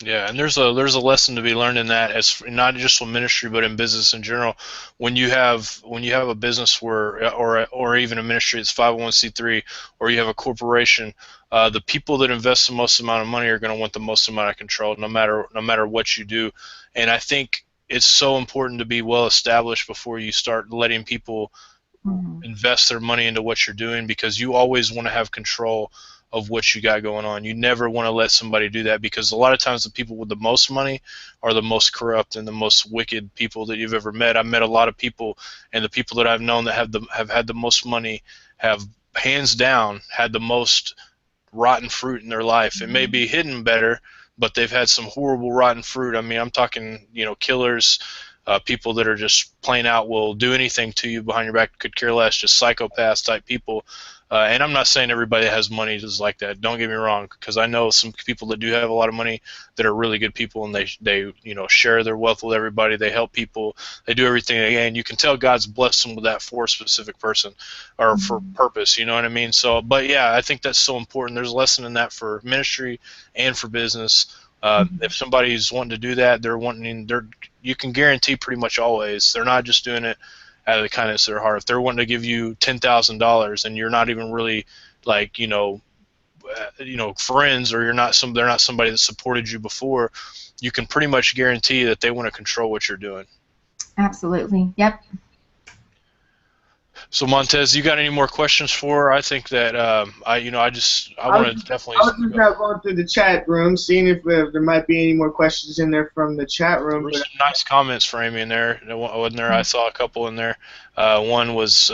Yeah, and there's a lesson to be learned in that, as not just with ministry but in business in general. When you have a business where or even a ministry that's 501c3, or you have a corporation, the people that invest the most amount of money are going to want the most amount of control, no matter what you do. And I think it's so important to be well established before you start letting people Mhm. invest their money into what you're doing, because you always want to have control of what you got going on. You never want to let somebody do that, because a lot of times the people with the most money are the most corrupt and the most wicked people that you've ever met. I've met a lot of people, and the people that I've known that have had the most money have hands down had the most rotten fruit in their life. It may be hidden better, but they've had some horrible rotten fruit. I mean, I'm talking, killers, people that are just plain out will do anything to you behind your back, could care less, just psychopaths type people. And I'm not saying everybody that has money is like that. Don't get me wrong, because I know some people that do have a lot of money that are really good people, and they share their wealth with everybody. They help people. They do everything they can. You can tell God's blessed them with that for a specific person or for purpose. You know what I mean? So, but yeah, I think that's so important. There's a lesson in that for ministry and for business. If somebody's wanting to do that, you can guarantee pretty much always they're not just doing it out of the kindness of their heart. If they're wanting to give you $10,000 and you're not even really like friends, or they're not somebody that supported you before, you can pretty much guarantee that they want to control what you're doing. Absolutely. Yep. So Montez, you got any more questions for her? I think that I want to definitely. I was just now going through the chat room, seeing if there might be any more questions in there from the chat room. There were some nice comments for Amy in there. Wasn't there? I saw a couple in there. One was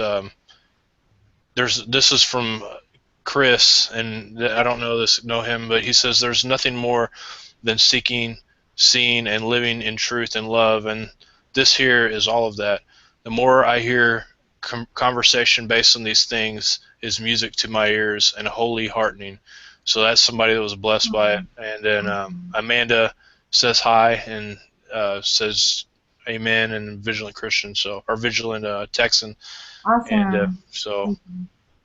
this is from Chris, and I don't know him, but he says there's nothing more than seeking, seeing, and living in truth and love, and this here is all of that. The more I hear conversation based on these things is music to my ears and wholly heartening. So that's somebody that was blessed by it. And then Amanda says hi and says amen, and vigilant Christian, or vigilant Texan. Awesome. And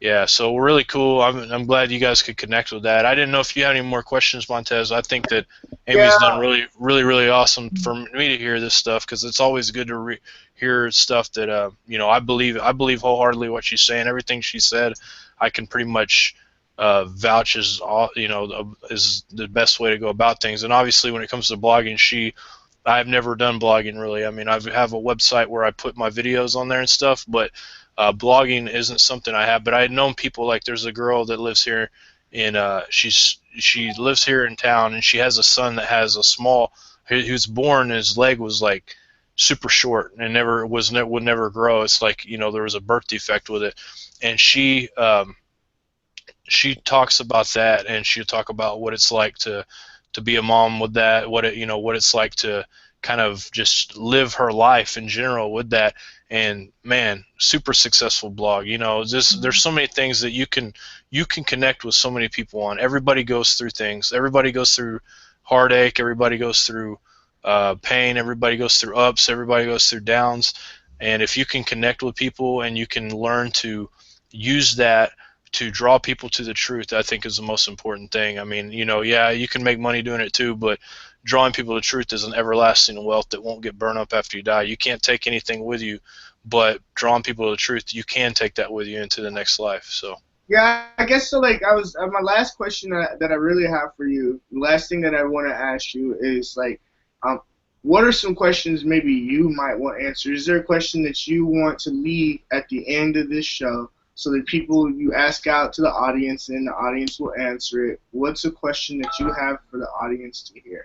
yeah, so really cool. I'm glad you guys could connect with that. I didn't know if you had any more questions, Montez. I think that Amy's done really, really, really awesome for me to hear this stuff, because it's always good to hear stuff that I believe wholeheartedly what she's saying. Everything she said, I can pretty much vouch is the best way to go about things. And obviously, when it comes to blogging, I've never done blogging really. I mean, I have a website where I put my videos on there and stuff, but blogging isn't something I have. But I had known people, like there's a girl that lives here in she lives here in town, and she has a son that has who's born, his leg was like super short and would never grow. It's like there was a birth defect with it, and she talks about that, and she'll talk about what it's like to be a mom with that, what it's like to kind of just live her life in general with that. And man, super successful blog. There's so many things that you can connect with so many people on. Everybody goes through things. Everybody goes through heartache. Everybody goes through pain. Everybody goes through ups. Everybody goes through downs. And if you can connect with people and you can learn to use that to draw people to the truth, I think is the most important thing. I mean, yeah, you can make money doing it too, but drawing people to truth is an everlasting wealth that won't get burned up after you die. You can't take anything with you, but drawing people to the truth, you can take that with you into the next life. So yeah, I guess so. Like my last question that I really have for you, the last thing that I want to ask you is what are some questions maybe you might want answered? Is there a question that you want to leave at the end of this show, so that you ask out to the audience and the audience will answer it? What's a question that you have for the audience to hear?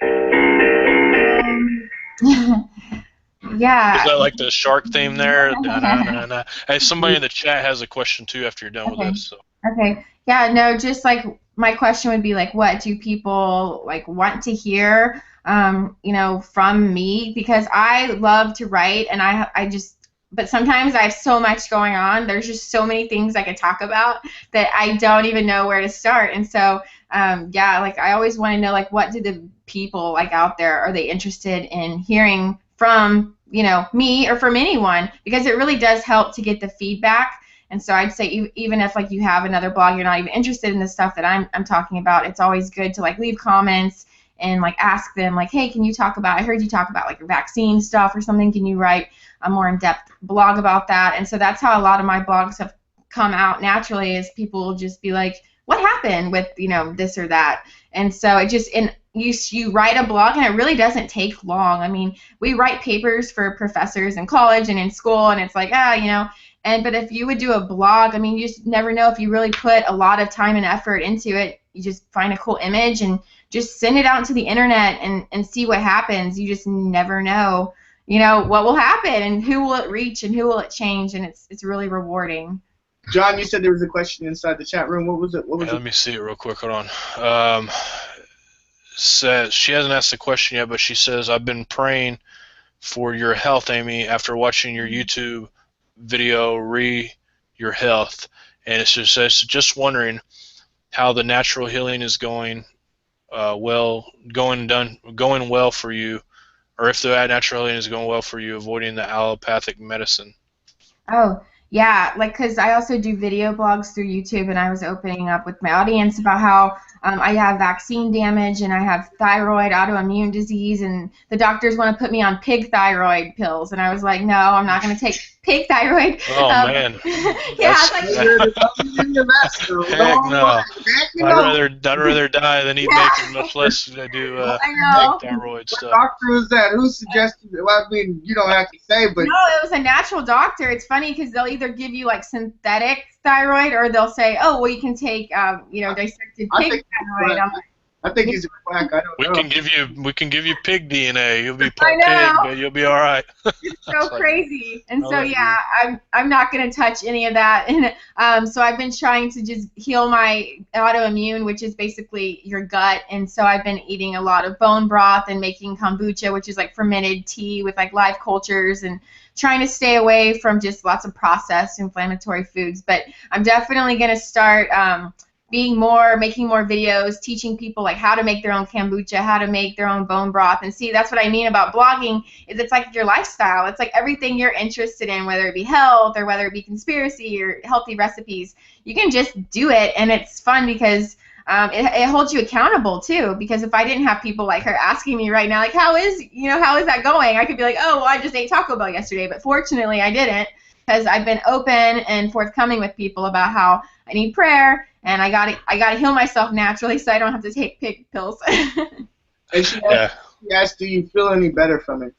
Yeah. Is that like the shark theme there? Hey, somebody in the chat has a question too after you're done with this. So. Okay. Yeah, no, just like my question would be like, what do people want to hear from me? Because I love to write, and but sometimes I have so much going on. There's just so many things I could talk about that I don't even know where to start. And so, I always want to know, what do the people out there, are they interested in hearing from, me or from anyone? Because it really does help to get the feedback. And so I'd say even if you have another blog, you're not even interested in the stuff that I'm talking about, it's always good to leave comments and like ask them like, hey, can you talk about, I heard you talk about like your vaccine stuff or something, can you write a more in-depth blog about that? And so that's how a lot of my blogs have come out naturally, is people will just be like, what happened with, you know, this or that? And so it just, and you write a blog and it really doesn't take long. I mean, we write papers for professors in college and in school, and it's like, you know, but if you would do a blog, I mean, you just never know. If you really put a lot of time and effort into it, you just find a cool image and just send it out into the internet and see what happens. You just never know, you know, what will happen and who will it reach and who will it change, and it's really rewarding. John, you said there was a question inside the chat room. What was it? What was it? Let me see it real quick. Hold on. Says she hasn't asked the question yet, but she says, I've been praying for your health, Amy, after watching your YouTube video, Your Health. And it says, just wondering how the natural healing is going going well for you, or if the natural healing is going well for you, avoiding the allopathic medicine. Oh, yeah, like, because I also do video blogs through YouTube, and I was opening up with my audience about how I have vaccine damage and I have thyroid autoimmune disease, and the doctors want to put me on pig thyroid pills, and I was like, no, I'm not going to take pig thyroid. Oh, man. Yeah, it's like, Heck no. I'd rather die than eat bacon, much less do pig thyroid stuff. What doctor was that? Who suggested it? Well, I mean, you don't have to say, but... No, it was a natural doctor. It's funny because they'll either give you like synthetic thyroid, or they'll say, oh, well, you can take, you know, dissected pig thyroid. I think he's a quack. I don't know. We can give you pig DNA. You'll be part pig, but you'll be all right. It's so crazy. And so yeah, I'm not going to touch any of that. And so I've been trying to just heal my autoimmune, which is basically your gut. And so I've been eating a lot of bone broth and making kombucha, which is like fermented tea with like live cultures, and trying to stay away from just lots of processed inflammatory foods. But I'm definitely going to start making more videos, teaching people like how to make their own kombucha, how to make their own bone broth. And see, that's what I mean about blogging, is it's like your lifestyle. It's like everything you're interested in, whether it be health or whether it be conspiracy or healthy recipes. You can just do it, and it's fun because it holds you accountable too. Because if I didn't have people like her asking me right now, like, how is that going? I could be like, oh, well, I just ate Taco Bell yesterday. But fortunately, I didn't, because I've been open and forthcoming with people about how I need prayer, and I gotta heal myself naturally, so I don't have to take pig pills. And she asked, do you feel any better from it?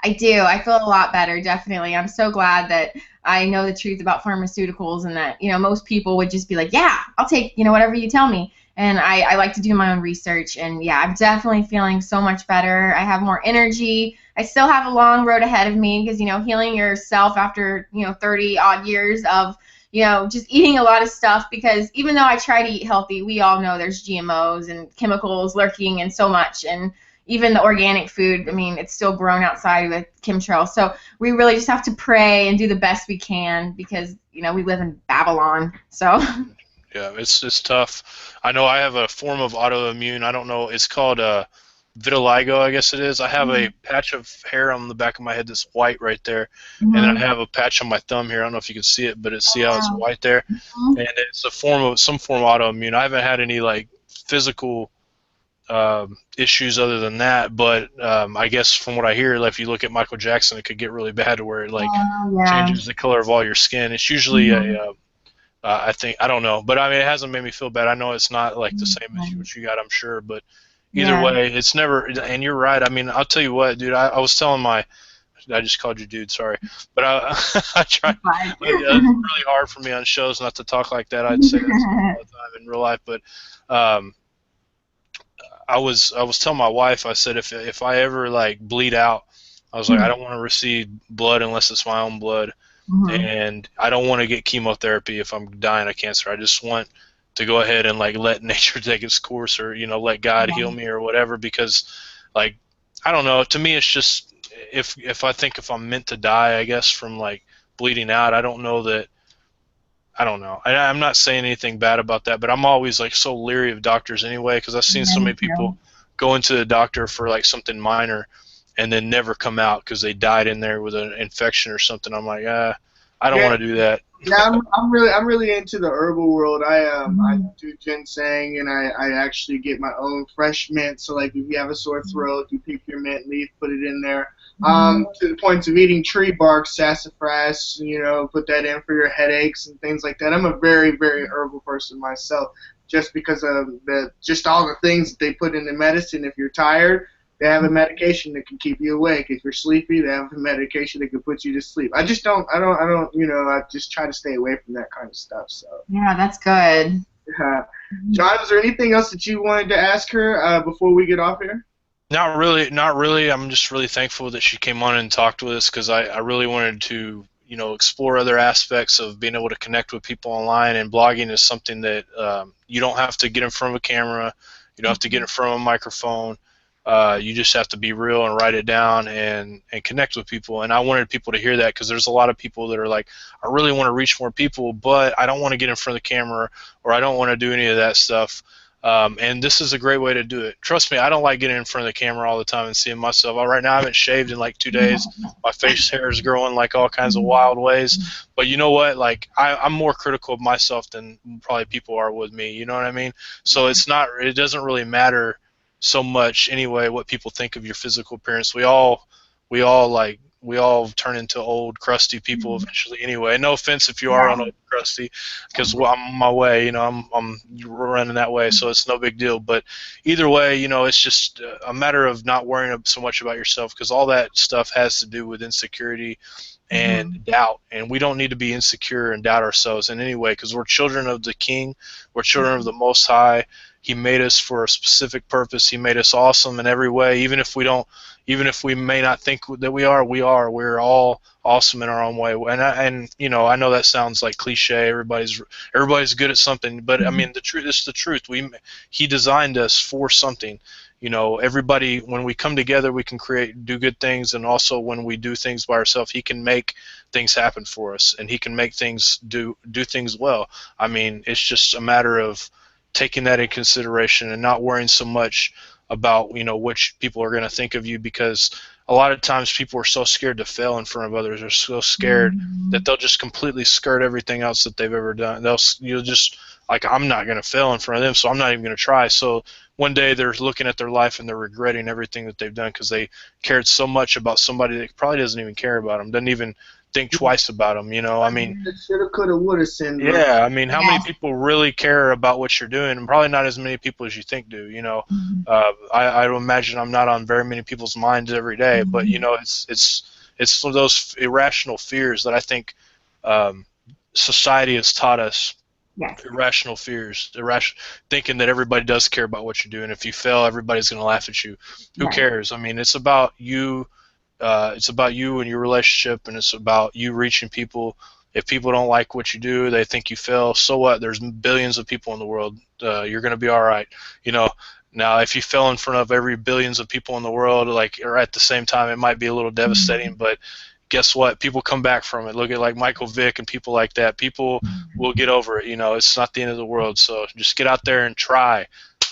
I do. I feel a lot better, definitely. I'm so glad that I know the truth about pharmaceuticals, and that, you know, most people would just be like, yeah, I'll take, you know, whatever you tell me. And I like to do my own research, and yeah, I'm definitely feeling so much better. I have more energy. I still have a long road ahead of me, because, you know, healing yourself after, you know, 30 odd years of, you know, just eating a lot of stuff, because even though I try to eat healthy, we all know there's GMOs and chemicals lurking and so much. And even the organic food, I mean, it's still grown outside with chemtrails. So we really just have to pray and do the best we can, because, you know, we live in Babylon. So. Yeah, it's tough. I know I have a form of autoimmune. I don't know. It's called vitiligo, I guess it is. I have a patch of hair on the back of my head that's white right there, and I have a patch on my thumb here. I don't know if you can see it, but see how it's white there, and it's some form of autoimmune. I haven't had any like physical issues other than that, but I guess from what I hear, like, if you look at Michael Jackson, it could get really bad to where it like changes the color of all your skin. It's usually I think, I don't know, but I mean, it hasn't made me feel bad. I know it's not like the same as what you got, I'm sure, but either way, it's never. And you're right. I mean, I'll tell you what, dude. I was telling I just called you dude, sorry, but I try. It's really hard for me on shows not to talk like that. I'd say that all the time in real life, but I was telling my wife, I said, if I ever like bleed out, I was like, I don't want to receive blood unless it's my own blood. And I don't want to get chemotherapy if I'm dying of cancer. I just want to go ahead and like let nature take its course, or, you know, let God heal me or whatever, because like, I don't know, to me it's just, if I think if I'm meant to die, I guess, from like bleeding out, I don't know that, I don't know. I'm not saying anything bad about that, but I'm always like so leery of doctors anyway, because I've seen so many people go into the doctor for like something minor and then never come out because they died in there with an infection or something. I'm like, I don't Yeah, want to do that. yeah, I'm really into the herbal world. I do ginseng and I actually get my own fresh mint. So like if you have a sore throat, you pick your mint leaf, put it in there. To the point of eating tree bark, sassafras, put that in for your headaches and things like that. I'm a very, very herbal person myself, just because of just all the things that they put in the medicine. If you're tired, they have a medication that can keep you awake. If you're sleepy, they have a medication that can put you to sleep. I just don't, I just try to stay away from that kind of stuff. So, Yeah, that's good. John, is there anything else that you wanted to ask her before we get off here? Not really, not really. I'm just really thankful that she came on and talked with us because I really wanted to, explore other aspects of being able to connect with people online. And blogging is something that you don't have to get in front of a camera, you don't have to get in front of a microphone. You just have to be real and write it down and connect with people. And I wanted people to hear that because there's a lot of people that are like, I really want to reach more people, but I don't want to get in front of the camera or I don't want to do any of that stuff. And this is a great way to do it. Trust me, I don't like getting in front of the camera all the time and seeing myself. Right now, I haven't shaved in like 2 days. My face hair is growing like all kinds of wild ways. But you know what? Like I'm more critical of myself than probably people are with me. You know what I mean? So it doesn't really matter so much anyway what people think of your physical appearance. We all turn into old crusty people eventually anyway. No offense if you are on old crusty, because I'm on my way, I'm running that way, so it's no big deal. But either way, it's just a matter of not worrying so much about yourself, because all that stuff has to do with insecurity and doubt, and we don't need to be insecure and doubt ourselves in any way, because we're children of the King, we're children of the Most High. He made us for a specific purpose. He made us awesome in every way. Even if we may not think that we are, we're all awesome in our own way. And I know that sounds like cliche. Everybody's good at something, but I mean the truth is the truth. He designed us for something. Everybody, when we come together, we can do good things, and also when we do things by ourselves, he can make things happen for us, and he can make things do things well. I mean, it's just a matter of taking that in consideration and not worrying so much about which people are going to think of you, because a lot of times people are so scared to fail in front of others. They're so scared that they'll just completely skirt everything else that they've ever done. You'll just like, I'm not going to fail in front of them, so I'm not even going to try. So one day they're looking at their life and they're regretting everything that they've done because they cared so much about somebody that probably doesn't even care about them, doesn't even think twice about them. I mean, Shoulda, coulda, woulda syndrome. yeah, I mean, how many people really care about what you're doing? And probably not as many people as you think do. I don't imagine I'm not on very many people's minds every day, but it's some of those irrational fears that I think society has taught us. Yes. Irrational fears, thinking that everybody does care about what you're doing. If you fail, everybody's going to laugh at you. Who cares? I mean, it's about you. It's about you and your relationship, and it's about you reaching people. If people don't like what you do, they think you fail, so what? There's billions of people in the world. You're going to be all right. Now, if you fell in front of every billions of people in the world, or at the same time, it might be a little devastating, but guess what? People come back from it. Look at like Michael Vick and people like that. People will get over it. It's not the end of the world. So just get out there and try.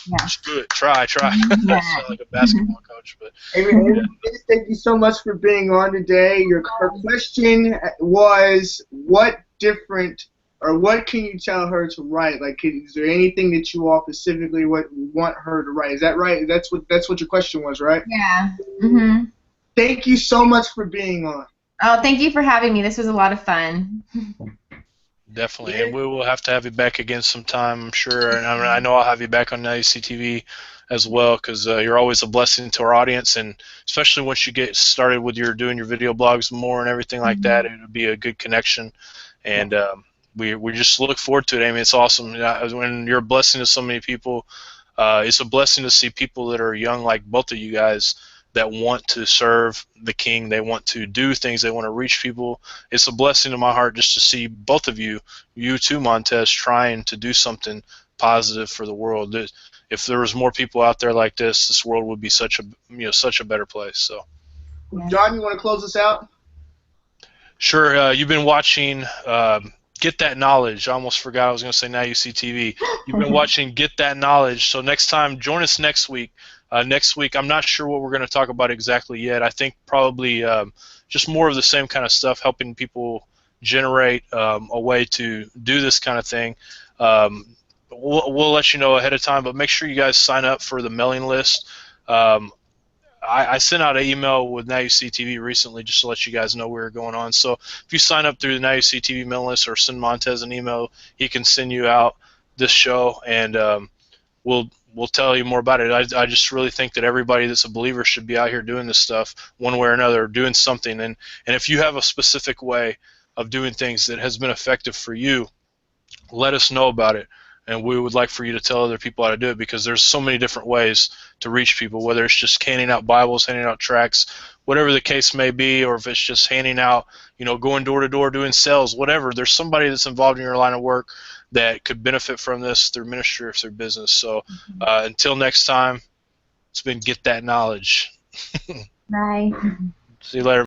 Yeah. Just do it. Try. I sound like a basketball coach, but. Thank you so much for being on today. Her question was, what can you tell her to write? Like, is there anything that you all specifically want her to write? Is that right? That's what your question was, right? Yeah. Thank you so much for being on. Oh, thank you for having me. This was a lot of fun. Definitely, and we will have to have you back again sometime, I'm sure. And I know I'll have you back on IUCTV as well, because you're always a blessing to our audience, and especially once you get started with doing your video blogs more and everything like that, it would be a good connection. And we just look forward to it. I mean, it's awesome. When you're a blessing to so many people, it's a blessing to see people that are young like both of you guys that want to serve the King. They want to do things. They want to reach people. It's a blessing to my heart just to see both of you too, Montez, trying to do something positive for the world. If there was more people out there like this world would be such a better place. So, John, you want to close us out? Sure. You've been watching Get That Knowledge. I almost forgot I was going to say Now You See TV. You've been watching Get That Knowledge. So next time, join us next week. Next week, I'm not sure what we're going to talk about exactly yet. I think probably just more of the same kind of stuff, helping people generate a way to do this kind of thing. We'll let you know ahead of time, but make sure you guys sign up for the mailing list. I sent out an email with Now You See TV recently just to let you guys know we were going on. So if you sign up through the Now You See TV mailing list or send Montez an email, he can send you out this show, and we'll tell you more about it. I just really think that everybody that's a believer should be out here doing this stuff one way or another, doing something. And if you have a specific way of doing things that has been effective for you, let us know about it. And we would like for you to tell other people how to do it, because there's so many different ways to reach people, whether it's just handing out Bibles, handing out tracts, whatever the case may be, or if it's just handing out, going door to door, doing sales, whatever. There's somebody that's involved in your line of work that could benefit from this through ministry or through business. So until next time, it's been Get That Knowledge. Bye. See you later.